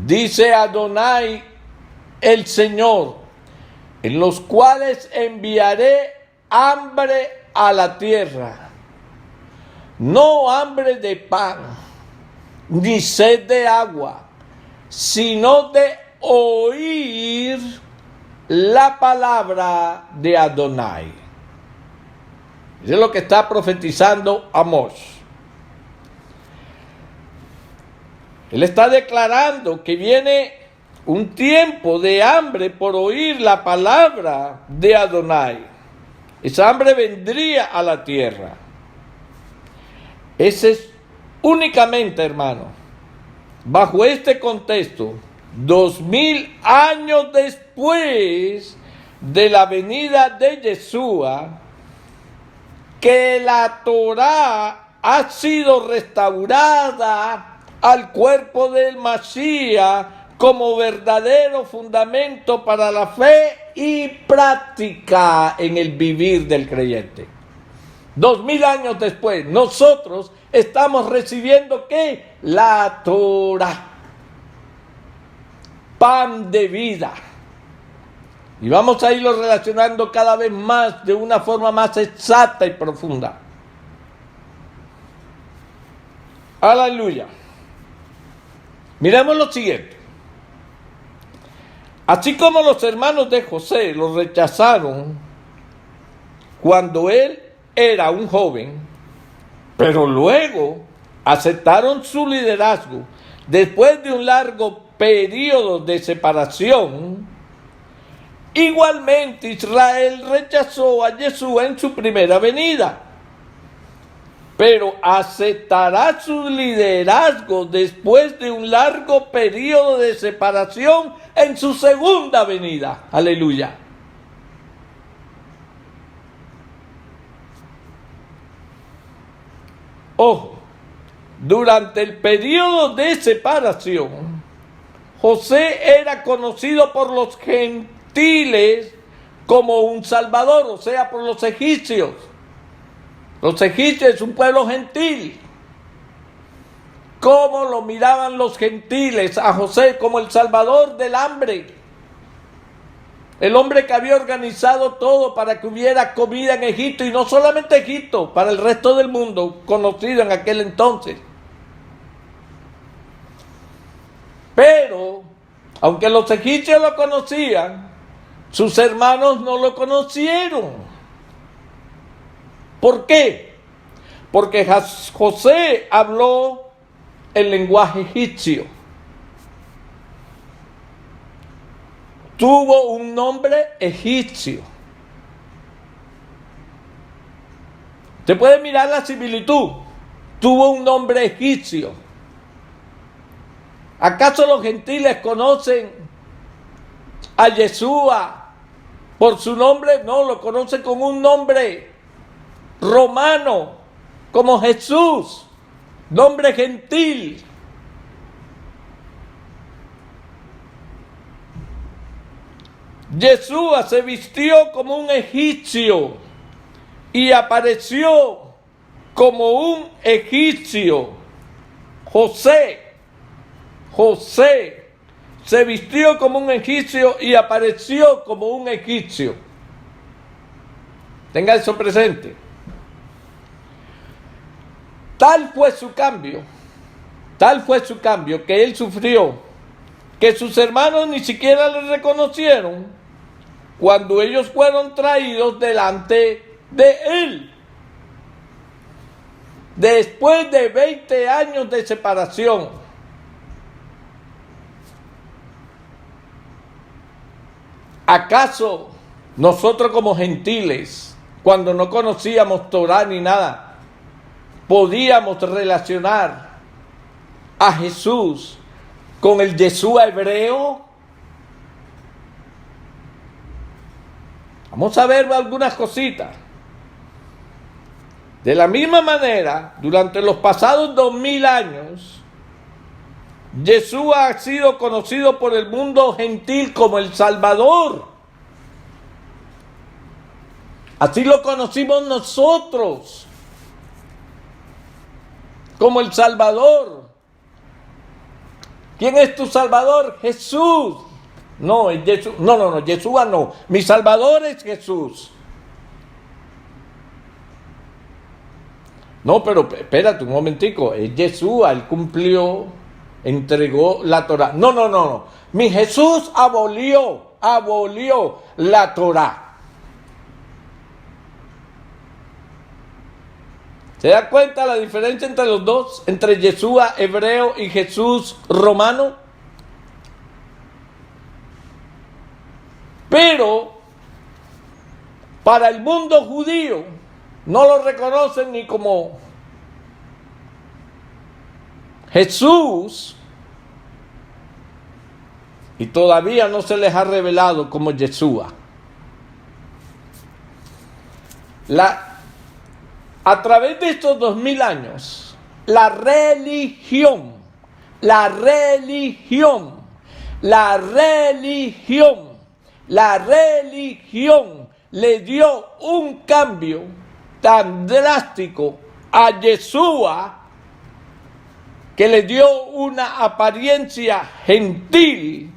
dice Adonai el Señor, en los cuales enviaré hambre a la tierra, no hambre de pan, ni sed de agua, sino de oír la palabra de Adonai. Eso es lo que está profetizando Amós. Él está declarando que viene un tiempo de hambre por oír la palabra de Adonai. Esa hambre vendría a la tierra. Ese es únicamente, hermano, bajo este contexto, 2000 años después de la venida de Yeshua, que la Torá ha sido restaurada al cuerpo del Masías como verdadero fundamento para la fe y práctica en el vivir del creyente. 2000 años después, nosotros estamos recibiendo ¿qué? La Torá, pan de vida. Y vamos a irlo relacionando cada vez más de una forma más exacta y profunda. Aleluya. Miremos lo siguiente. Así como los hermanos de José lo rechazaron cuando él era un joven, pero luego aceptaron su liderazgo después de un largo periodo de separación, igualmente Israel rechazó a Yeshua en su primera venida, pero aceptará su liderazgo después de un largo periodo de separación en su segunda venida. Aleluya. Ojo, durante el periodo de separación, José era conocido por los gentiles como un salvador, o sea, por los egipcios. Los egipcios es un pueblo gentil. ¿Cómo lo miraban los gentiles a José? Como el salvador del hambre. El hombre que había organizado todo para que hubiera comida en Egipto, y no solamente Egipto, para el resto del mundo, conocido en aquel entonces. Pero, aunque los egipcios lo conocían, sus hermanos no lo conocieron. ¿Por qué? Porque José habló el lenguaje egipcio. Tuvo un nombre egipcio. Usted puede mirar la similitud. Tuvo un nombre egipcio. ¿Acaso los gentiles conocen a Yeshua por su nombre? No, lo conocen con un nombre romano, como Jesús, nombre gentil. Yeshua se vistió como un egipcio y apareció como un egipcio. José se vistió como un egipcio y apareció como un egipcio. Tenga eso presente. Tal fue su cambio que él sufrió, que sus hermanos ni siquiera le reconocieron cuando ellos fueron traídos delante de él. Después de 20 años de separación, ¿Acaso nosotros como gentiles, cuando no conocíamos Torah ni nada, podíamos relacionar a Jesús con el Yeshua hebreo? Vamos a ver algunas cositas. De la misma manera, durante los pasados 2000 años, Yeshua ha sido conocido por el mundo gentil como el Salvador. Así lo conocimos nosotros, como el Salvador. ¿Quién es tu Salvador? Jesús. No, Yeshua no. Mi Salvador es Jesús. No, pero espérate un momentico. Es Yeshua, él cumplió, entregó la Torah. No. Mi Jesús abolió la Torah. ¿Se da cuenta la diferencia entre los dos? Entre Yeshua hebreo y Jesús romano. Pero para el mundo judío no lo reconocen ni como Jesús y todavía no se les ha revelado como Yeshua. A través de estos 2000 años, la religión le dio un cambio tan drástico a Yeshua que le dio una apariencia gentil.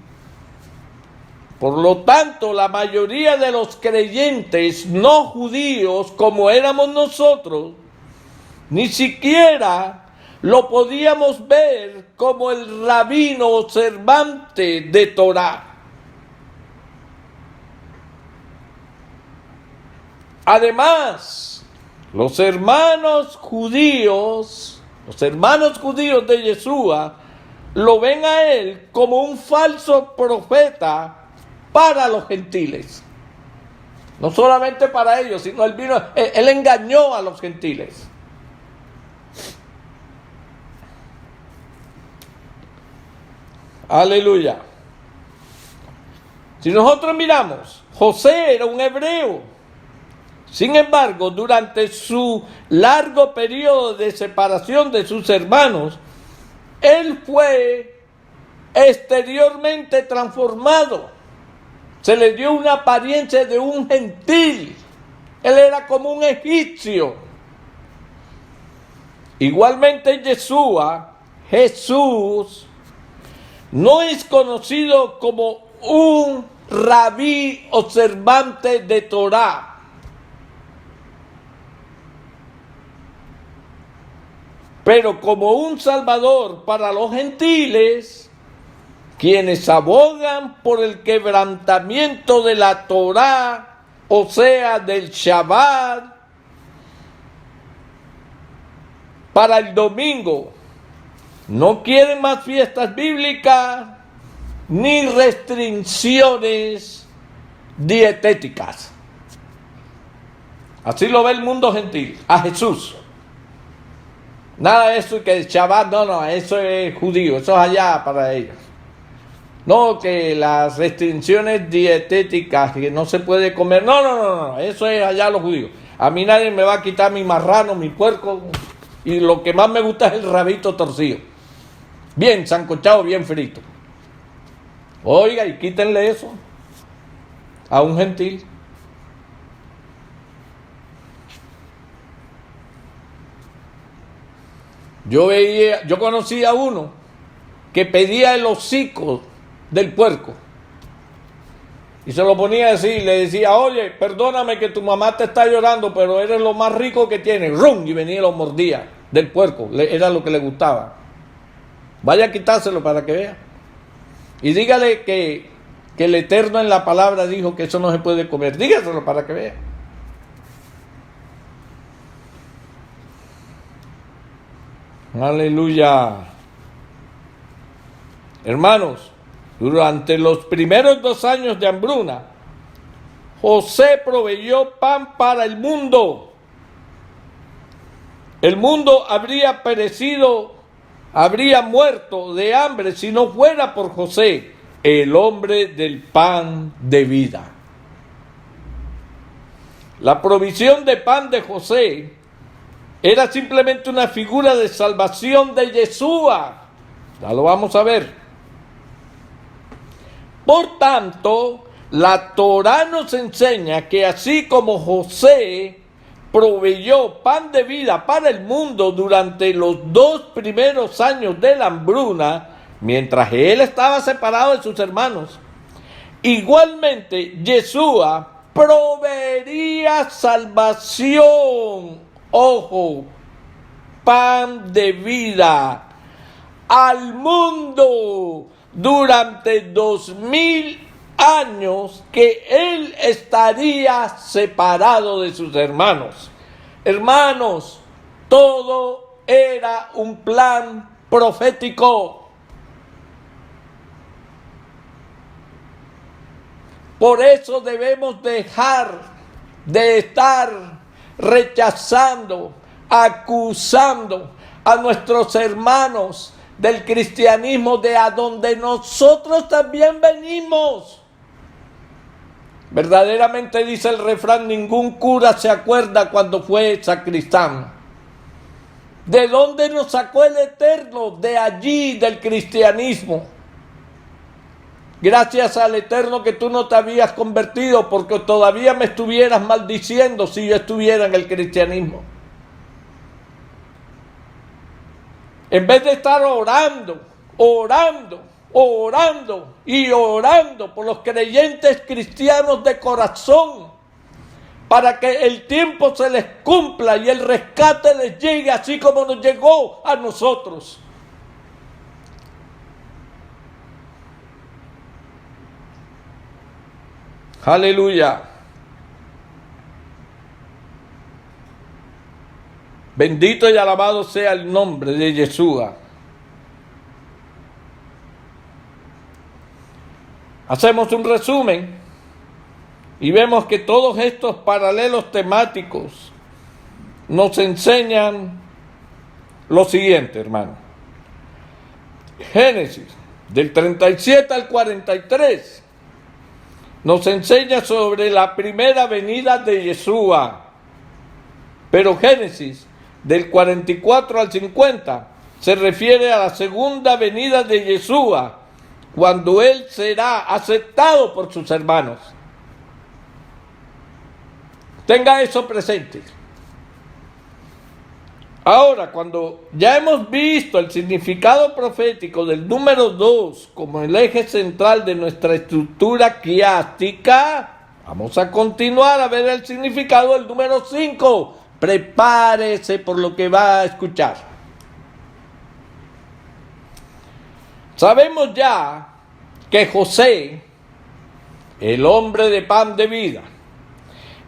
Por lo tanto, la mayoría de los creyentes no judíos, como éramos nosotros, ni siquiera lo podíamos ver como el rabino observante de Torah. Además, los hermanos judíos de Yeshua lo ven a él como un falso profeta para los gentiles. No solamente para ellos, sino él engañó a los gentiles. Aleluya. Si nosotros miramos, José era un hebreo. Sin embargo, durante su largo periodo de separación de sus hermanos, él fue exteriormente transformado. Se le dio una apariencia de un gentil. Él era como un egipcio. Igualmente Jesús, no es conocido como un rabí observante de Torah. Pero como un salvador para los gentiles, quienes abogan por el quebrantamiento de la Torá, o sea, del Shabbat, para el domingo. No quieren más fiestas bíblicas ni restricciones dietéticas. Así lo ve el mundo gentil, a Jesús. Nada de eso que el Shabbat, no, eso es judío, eso es allá para ellos. No, que las restricciones dietéticas, que no se puede comer, no, eso es allá los judíos. A mí nadie me va a quitar mi marrano, mi puerco, y lo que más me gusta es el rabito torcido. Bien sancochado, bien frito. Oiga, y quítenle eso a un gentil. Yo conocí a uno que pedía el hocico del puerco y se lo ponía así y le decía: oye, perdóname que tu mamá te está llorando, pero eres lo más rico que tiene. ¡Rum! Y venía y lo mordía del puerco, era lo que le gustaba. Vaya a quitárselo para que vea. Y dígale que el Eterno en la palabra dijo que eso no se puede comer. Dígaselo para que vea. Aleluya. Hermanos, durante los primeros 2 años de hambruna, José proveyó pan para el mundo. El mundo habría perecido, habría muerto de hambre si no fuera por José, el hombre del pan de vida. La provisión de pan de José era simplemente una figura de salvación de Yeshua. Ya lo vamos a ver. Por tanto, la Torá nos enseña que así como José proveyó pan de vida para el mundo durante los 2 primeros años de la hambruna, mientras él estaba separado de sus hermanos, igualmente Yeshua proveería salvación, ojo, pan de vida al mundo durante 2000 años que él estaría separado de sus hermanos. Hermanos, todo era un plan profético. Por eso debemos dejar de estar rechazando, acusando a nuestros hermanos del cristianismo de a donde nosotros también venimos. Verdaderamente dice el refrán, ningún cura se acuerda cuando fue sacristán. ¿De dónde nos sacó el Eterno? De allí, del cristianismo. Gracias al Eterno que tú no te habías convertido, porque todavía me estuvieras maldiciendo si yo estuviera en el cristianismo. En vez de estar orando por los creyentes cristianos de corazón, para que el tiempo se les cumpla y el rescate les llegue así como nos llegó a nosotros. Aleluya. Bendito y alabado sea el nombre de Yeshua. Hacemos un resumen y vemos que todos estos paralelos temáticos nos enseñan lo siguiente, hermano. Génesis, del 37 al 43, nos enseña sobre la primera venida de Yeshua. Pero Génesis, del 44 al 50, se refiere a la segunda venida de Yeshua, cuando él será aceptado por sus hermanos. Tenga eso presente. Ahora, cuando ya hemos visto el significado profético del número 2 como el eje central de nuestra estructura quiástica, vamos a continuar a ver el significado del número 5. Prepárese por lo que va a escuchar. Sabemos ya que José, el hombre de pan de vida,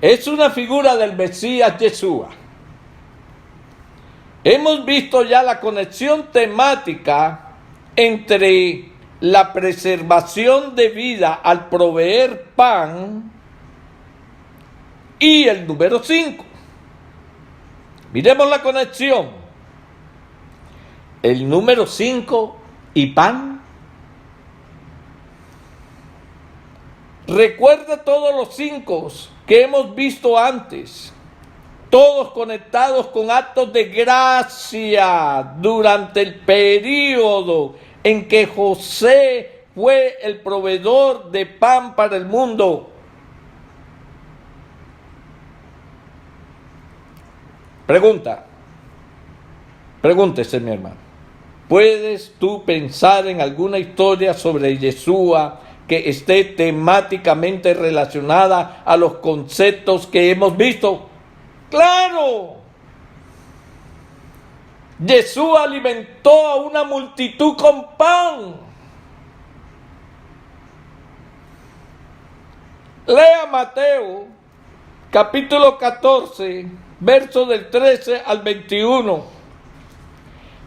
es una figura del Mesías Yeshua. Hemos visto ya la conexión temática entre la preservación de vida al proveer pan y el número 5. Miremos la conexión. El número 5 y pan. Recuerda todos los 5 que hemos visto antes, todos conectados con actos de gracia durante el periodo en que José fue el proveedor de pan para el mundo. Pregúntese, mi hermano, ¿puedes tú pensar en alguna historia sobre Yeshua que esté temáticamente relacionada a los conceptos que hemos visto? ¡Claro! Yeshua alimentó a una multitud con pan. Lea Mateo, capítulo 14, versos del 13 al 21.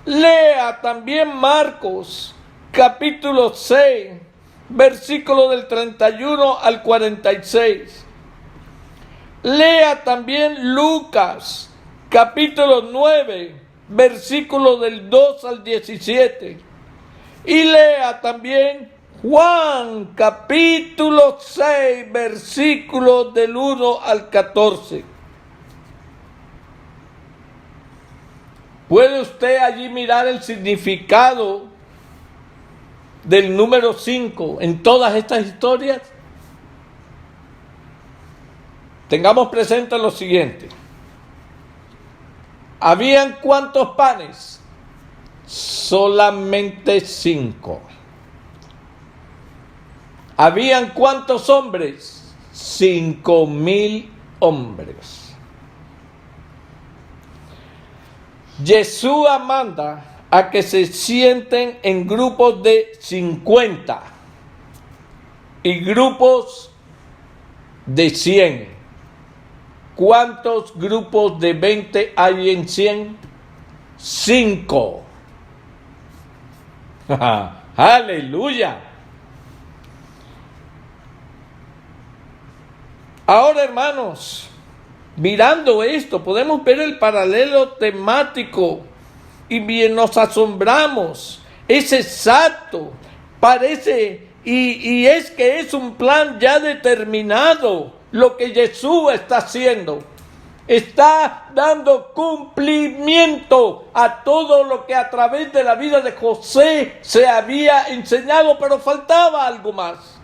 Lea también Marcos, capítulo 6, versículo del 31 al 46. Lea también Lucas, capítulo 9, versículos del 2 al 17. Y lea también Juan, capítulo 6, versículos del 1 al 14. ¿Puede usted allí mirar el significado del número 5 en todas estas historias? Tengamos presente lo siguiente. ¿Habían cuántos panes? Solamente 5. ¿Habían cuántos hombres? 5,000 hombres. Yeshua manda a que se sienten en grupos de 50 y grupos de 100. ¿Cuántos grupos de 20 hay en 100? 5. ¡Aleluya! Ahora, hermanos, mirando esto, podemos ver el paralelo temático y bien nos asombramos. Es exacto, parece, y es que es un plan ya determinado. Lo que Jesús está haciendo, está dando cumplimiento a todo lo que a través de la vida de José se había enseñado, pero faltaba algo más.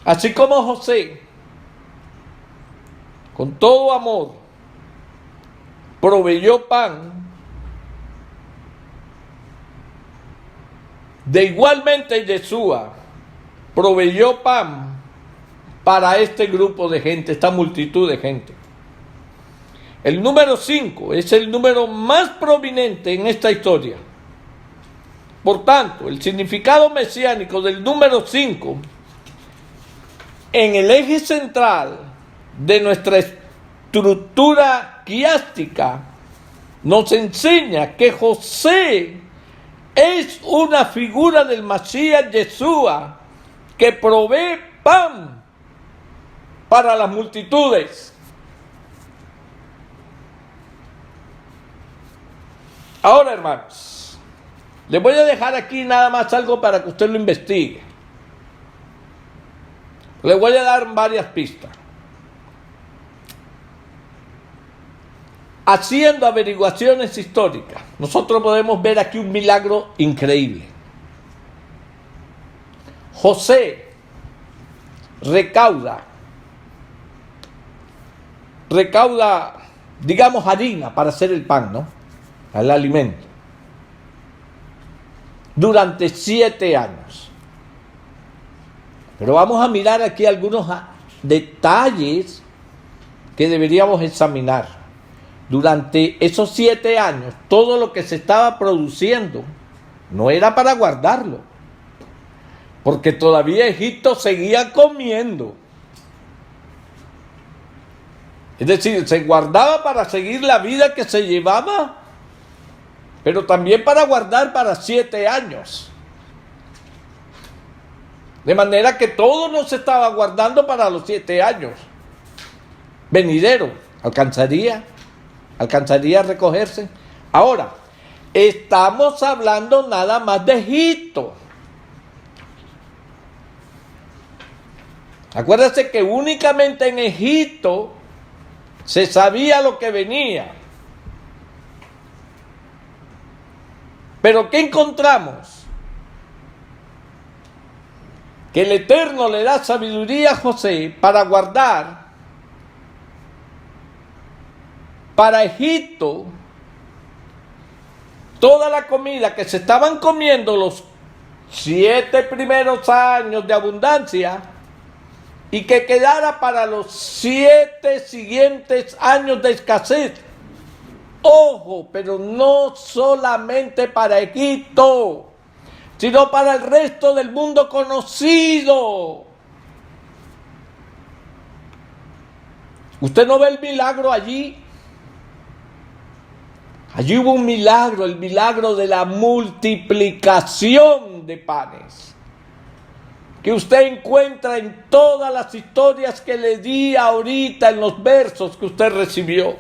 Así como José, con todo amor, proveyó pan, de igualmente Yeshua proveyó pan para este grupo de gente, esta multitud de gente. El número 5 es el número más prominente en esta historia. Por tanto, el significado mesiánico del número 5 en el eje central de nuestra estructura quiástica nos enseña que José es una figura del Masías Yeshua que provee pan para las multitudes. Ahora, hermanos, les voy a dejar aquí nada más algo para que usted lo investigue. Les voy a dar varias pistas. Haciendo averiguaciones históricas, nosotros podemos ver aquí un milagro increíble. José recauda, digamos, harina para hacer el pan, ¿no? El alimento. Durante 7 años. Pero vamos a mirar aquí algunos detalles que deberíamos examinar. Durante esos 7 años, todo lo que se estaba produciendo no era para guardarlo, porque todavía Egipto seguía comiendo. Es decir, se guardaba para seguir la vida que se llevaba, pero también para guardar para 7 años. De manera que todo no se estaba guardando para los 7 años. Venidero, alcanzaría a recogerse. Ahora, estamos hablando nada más de Egipto. Acuérdense que únicamente en Egipto se sabía lo que venía. Pero ¿qué encontramos? Que el Eterno le da sabiduría a José para guardar para Egipto toda la comida que se estaban comiendo los 7 primeros años de abundancia y que quedara para los 7 siguientes años de escasez. Ojo, pero no solamente para Egipto, sino para el resto del mundo conocido. ¿Usted no ve el milagro allí? Allí hubo un milagro, el milagro de la multiplicación de panes. que usted encuentra en todas las historias que le di ahorita en los versos que usted recibió.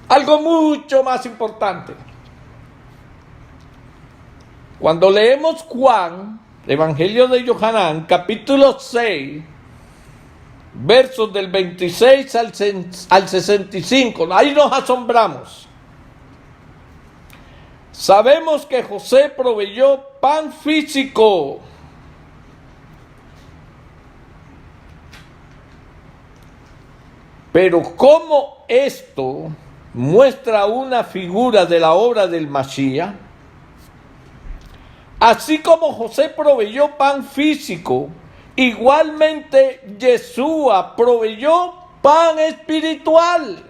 Algo mucho más importante. Cuando leemos Juan, Evangelio de Yohanan, capítulo 6, versos del 26 al 65, ahí nos asombramos. Sabemos que José proveyó pan físico. Pero ¿cómo esto muestra una figura de la obra del Mashiach? Así como José proveyó pan físico, igualmente Yeshua proveyó pan espiritual.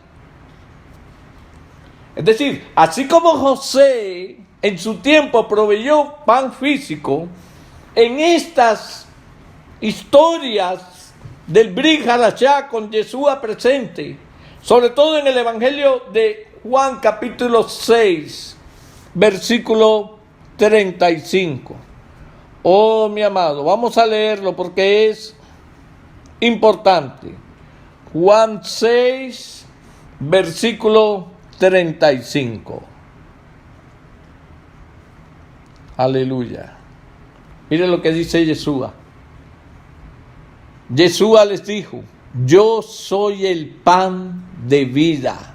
Es decir, así como José en su tiempo proveyó pan físico, en estas historias del Brit Hadashah con Yeshua presente, sobre todo en el Evangelio de Juan capítulo 6, versículo 35. Oh, mi amado, vamos a leerlo porque es importante. Juan 6, versículo 35. Aleluya. Miren lo que dice Yeshua. Yeshua les dijo: yo soy el pan de vida.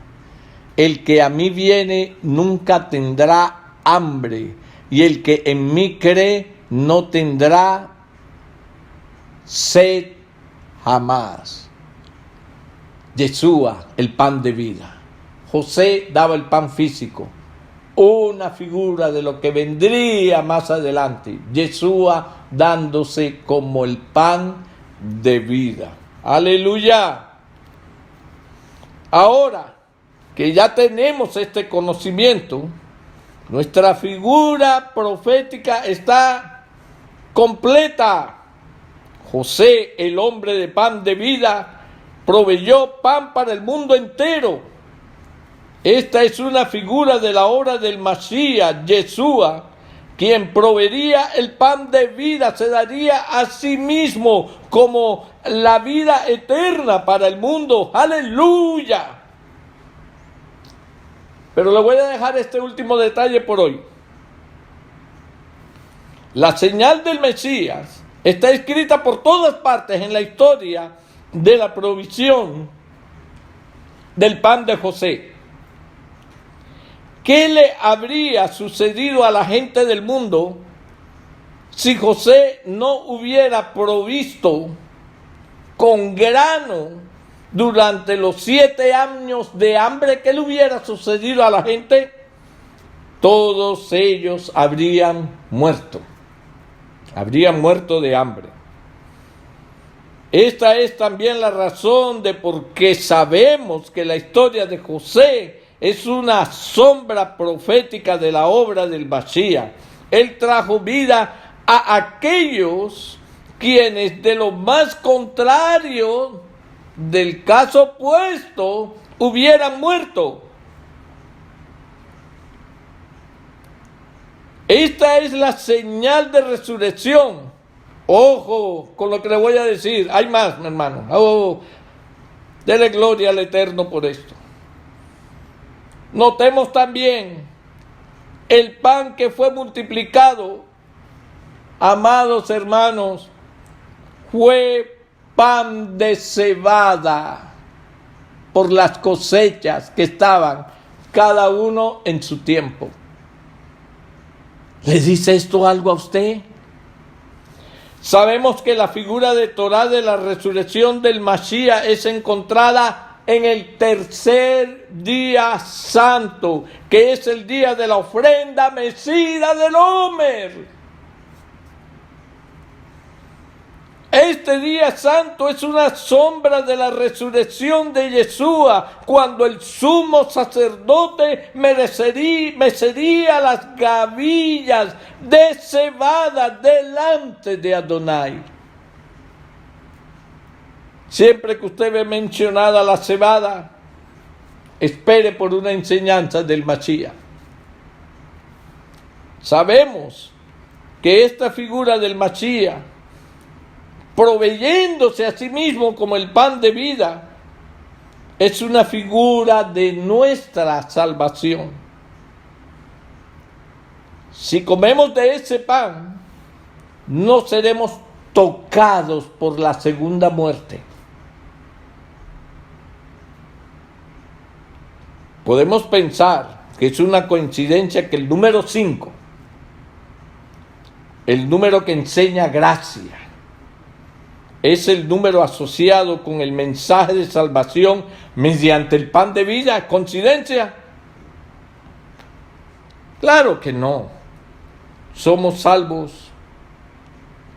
El que a mí viene nunca tendrá hambre, y el que en mí cree no tendrá sed jamás. Yeshua, el pan de vida. José daba el pan físico, una figura de lo que vendría más adelante. Yeshua dándose como el pan de vida. Aleluya. Ahora que ya tenemos este conocimiento, nuestra figura profética está completa. José, el hombre de pan de vida, proveyó pan para el mundo entero. Esta es una figura de la obra del Mashiach, Yeshua, quien proveería el pan de vida, se daría a sí mismo como la vida eterna para el mundo. ¡Aleluya! Pero le voy a dejar este último detalle por hoy. La señal del Mesías está escrita por todas partes en la historia de la provisión del pan de José. ¿Qué le habría sucedido a la gente del mundo si José no hubiera provisto con grano durante los 7 años de hambre que le hubiera sucedido a la gente? Todos ellos habrían muerto de hambre. Esta es también la razón de por qué sabemos que la historia de José es una sombra profética de la obra del Mashiach. Él trajo vida a aquellos quienes de lo más contrario del caso opuesto hubieran muerto. Esta es la señal de resurrección. Ojo con lo que le voy a decir. Hay más, mi hermano. Oh, dele gloria al Eterno por esto. Notemos también el pan que fue multiplicado, amados hermanos, fue pan de cebada por las cosechas que estaban cada uno en su tiempo. ¿Le dice esto algo a usted? Sabemos que la figura de Torah de la resurrección del Mashiach es encontrada en el tercer día santo, que es el día de la ofrenda mecida del Homer. Este día santo es una sombra de la resurrección de Yeshua, cuando el sumo sacerdote mecería las gavillas de cebada delante de Adonai. Siempre que usted ve mencionada la cebada, espere por una enseñanza del Mashiach. Sabemos que esta figura del Mashiach, proveyéndose a sí mismo como el pan de vida, es una figura de nuestra salvación. Si comemos de ese pan, no seremos tocados por la segunda muerte. Podemos pensar que es una coincidencia que el número 5, el número que enseña gracia, es el número asociado con el mensaje de salvación mediante el pan de vida. ¿Coincidencia? Claro que no. Somos salvos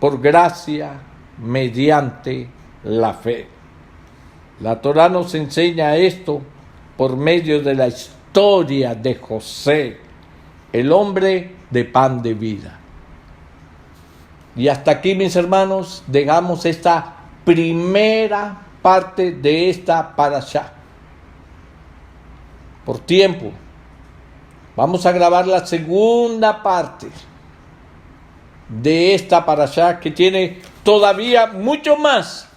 por gracia mediante la fe. La Torá nos enseña esto por medio de la historia de José, el hombre de pan de vida. Y hasta aquí, mis hermanos, dejamos esta primera parte de esta parashá. Por tiempo, vamos a grabar la segunda parte de esta parashá, que tiene todavía mucho más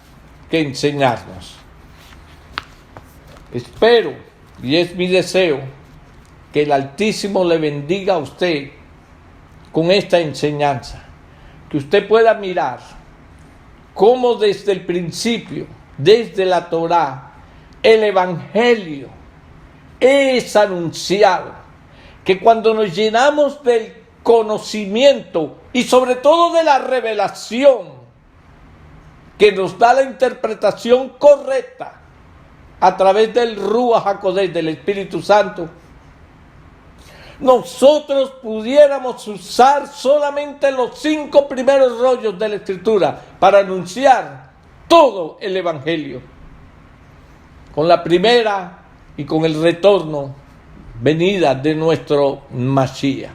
que enseñarnos. Espero, y es mi deseo, que el Altísimo le bendiga a usted con esta enseñanza. Que usted pueda mirar cómo desde el principio, desde la Torá, el Evangelio es anunciado. Que cuando nos llenamos del conocimiento y sobre todo de la revelación que nos da la interpretación correcta a través del Ruach HaKodesh, del Espíritu Santo, nosotros pudiéramos usar solamente los 5 primeros rollos de la Escritura para anunciar todo el Evangelio. Con la primera y con el retorno, venida de nuestro Mashiach.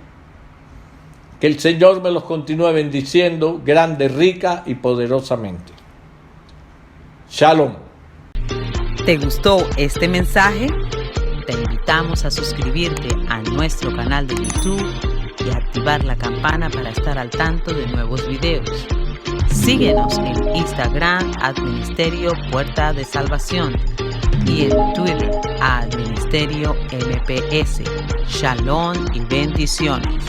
Que el Señor me los continúe bendiciendo grande, rica y poderosamente. Shalom. ¿Te gustó este mensaje? Te invitamos a suscribirte a nuestro canal de YouTube y a activar la campana para estar al tanto de nuevos videos. Síguenos en Instagram @Ministerio Puerta de Salvación y en Twitter @Ministerio MPS. Shalom y bendiciones.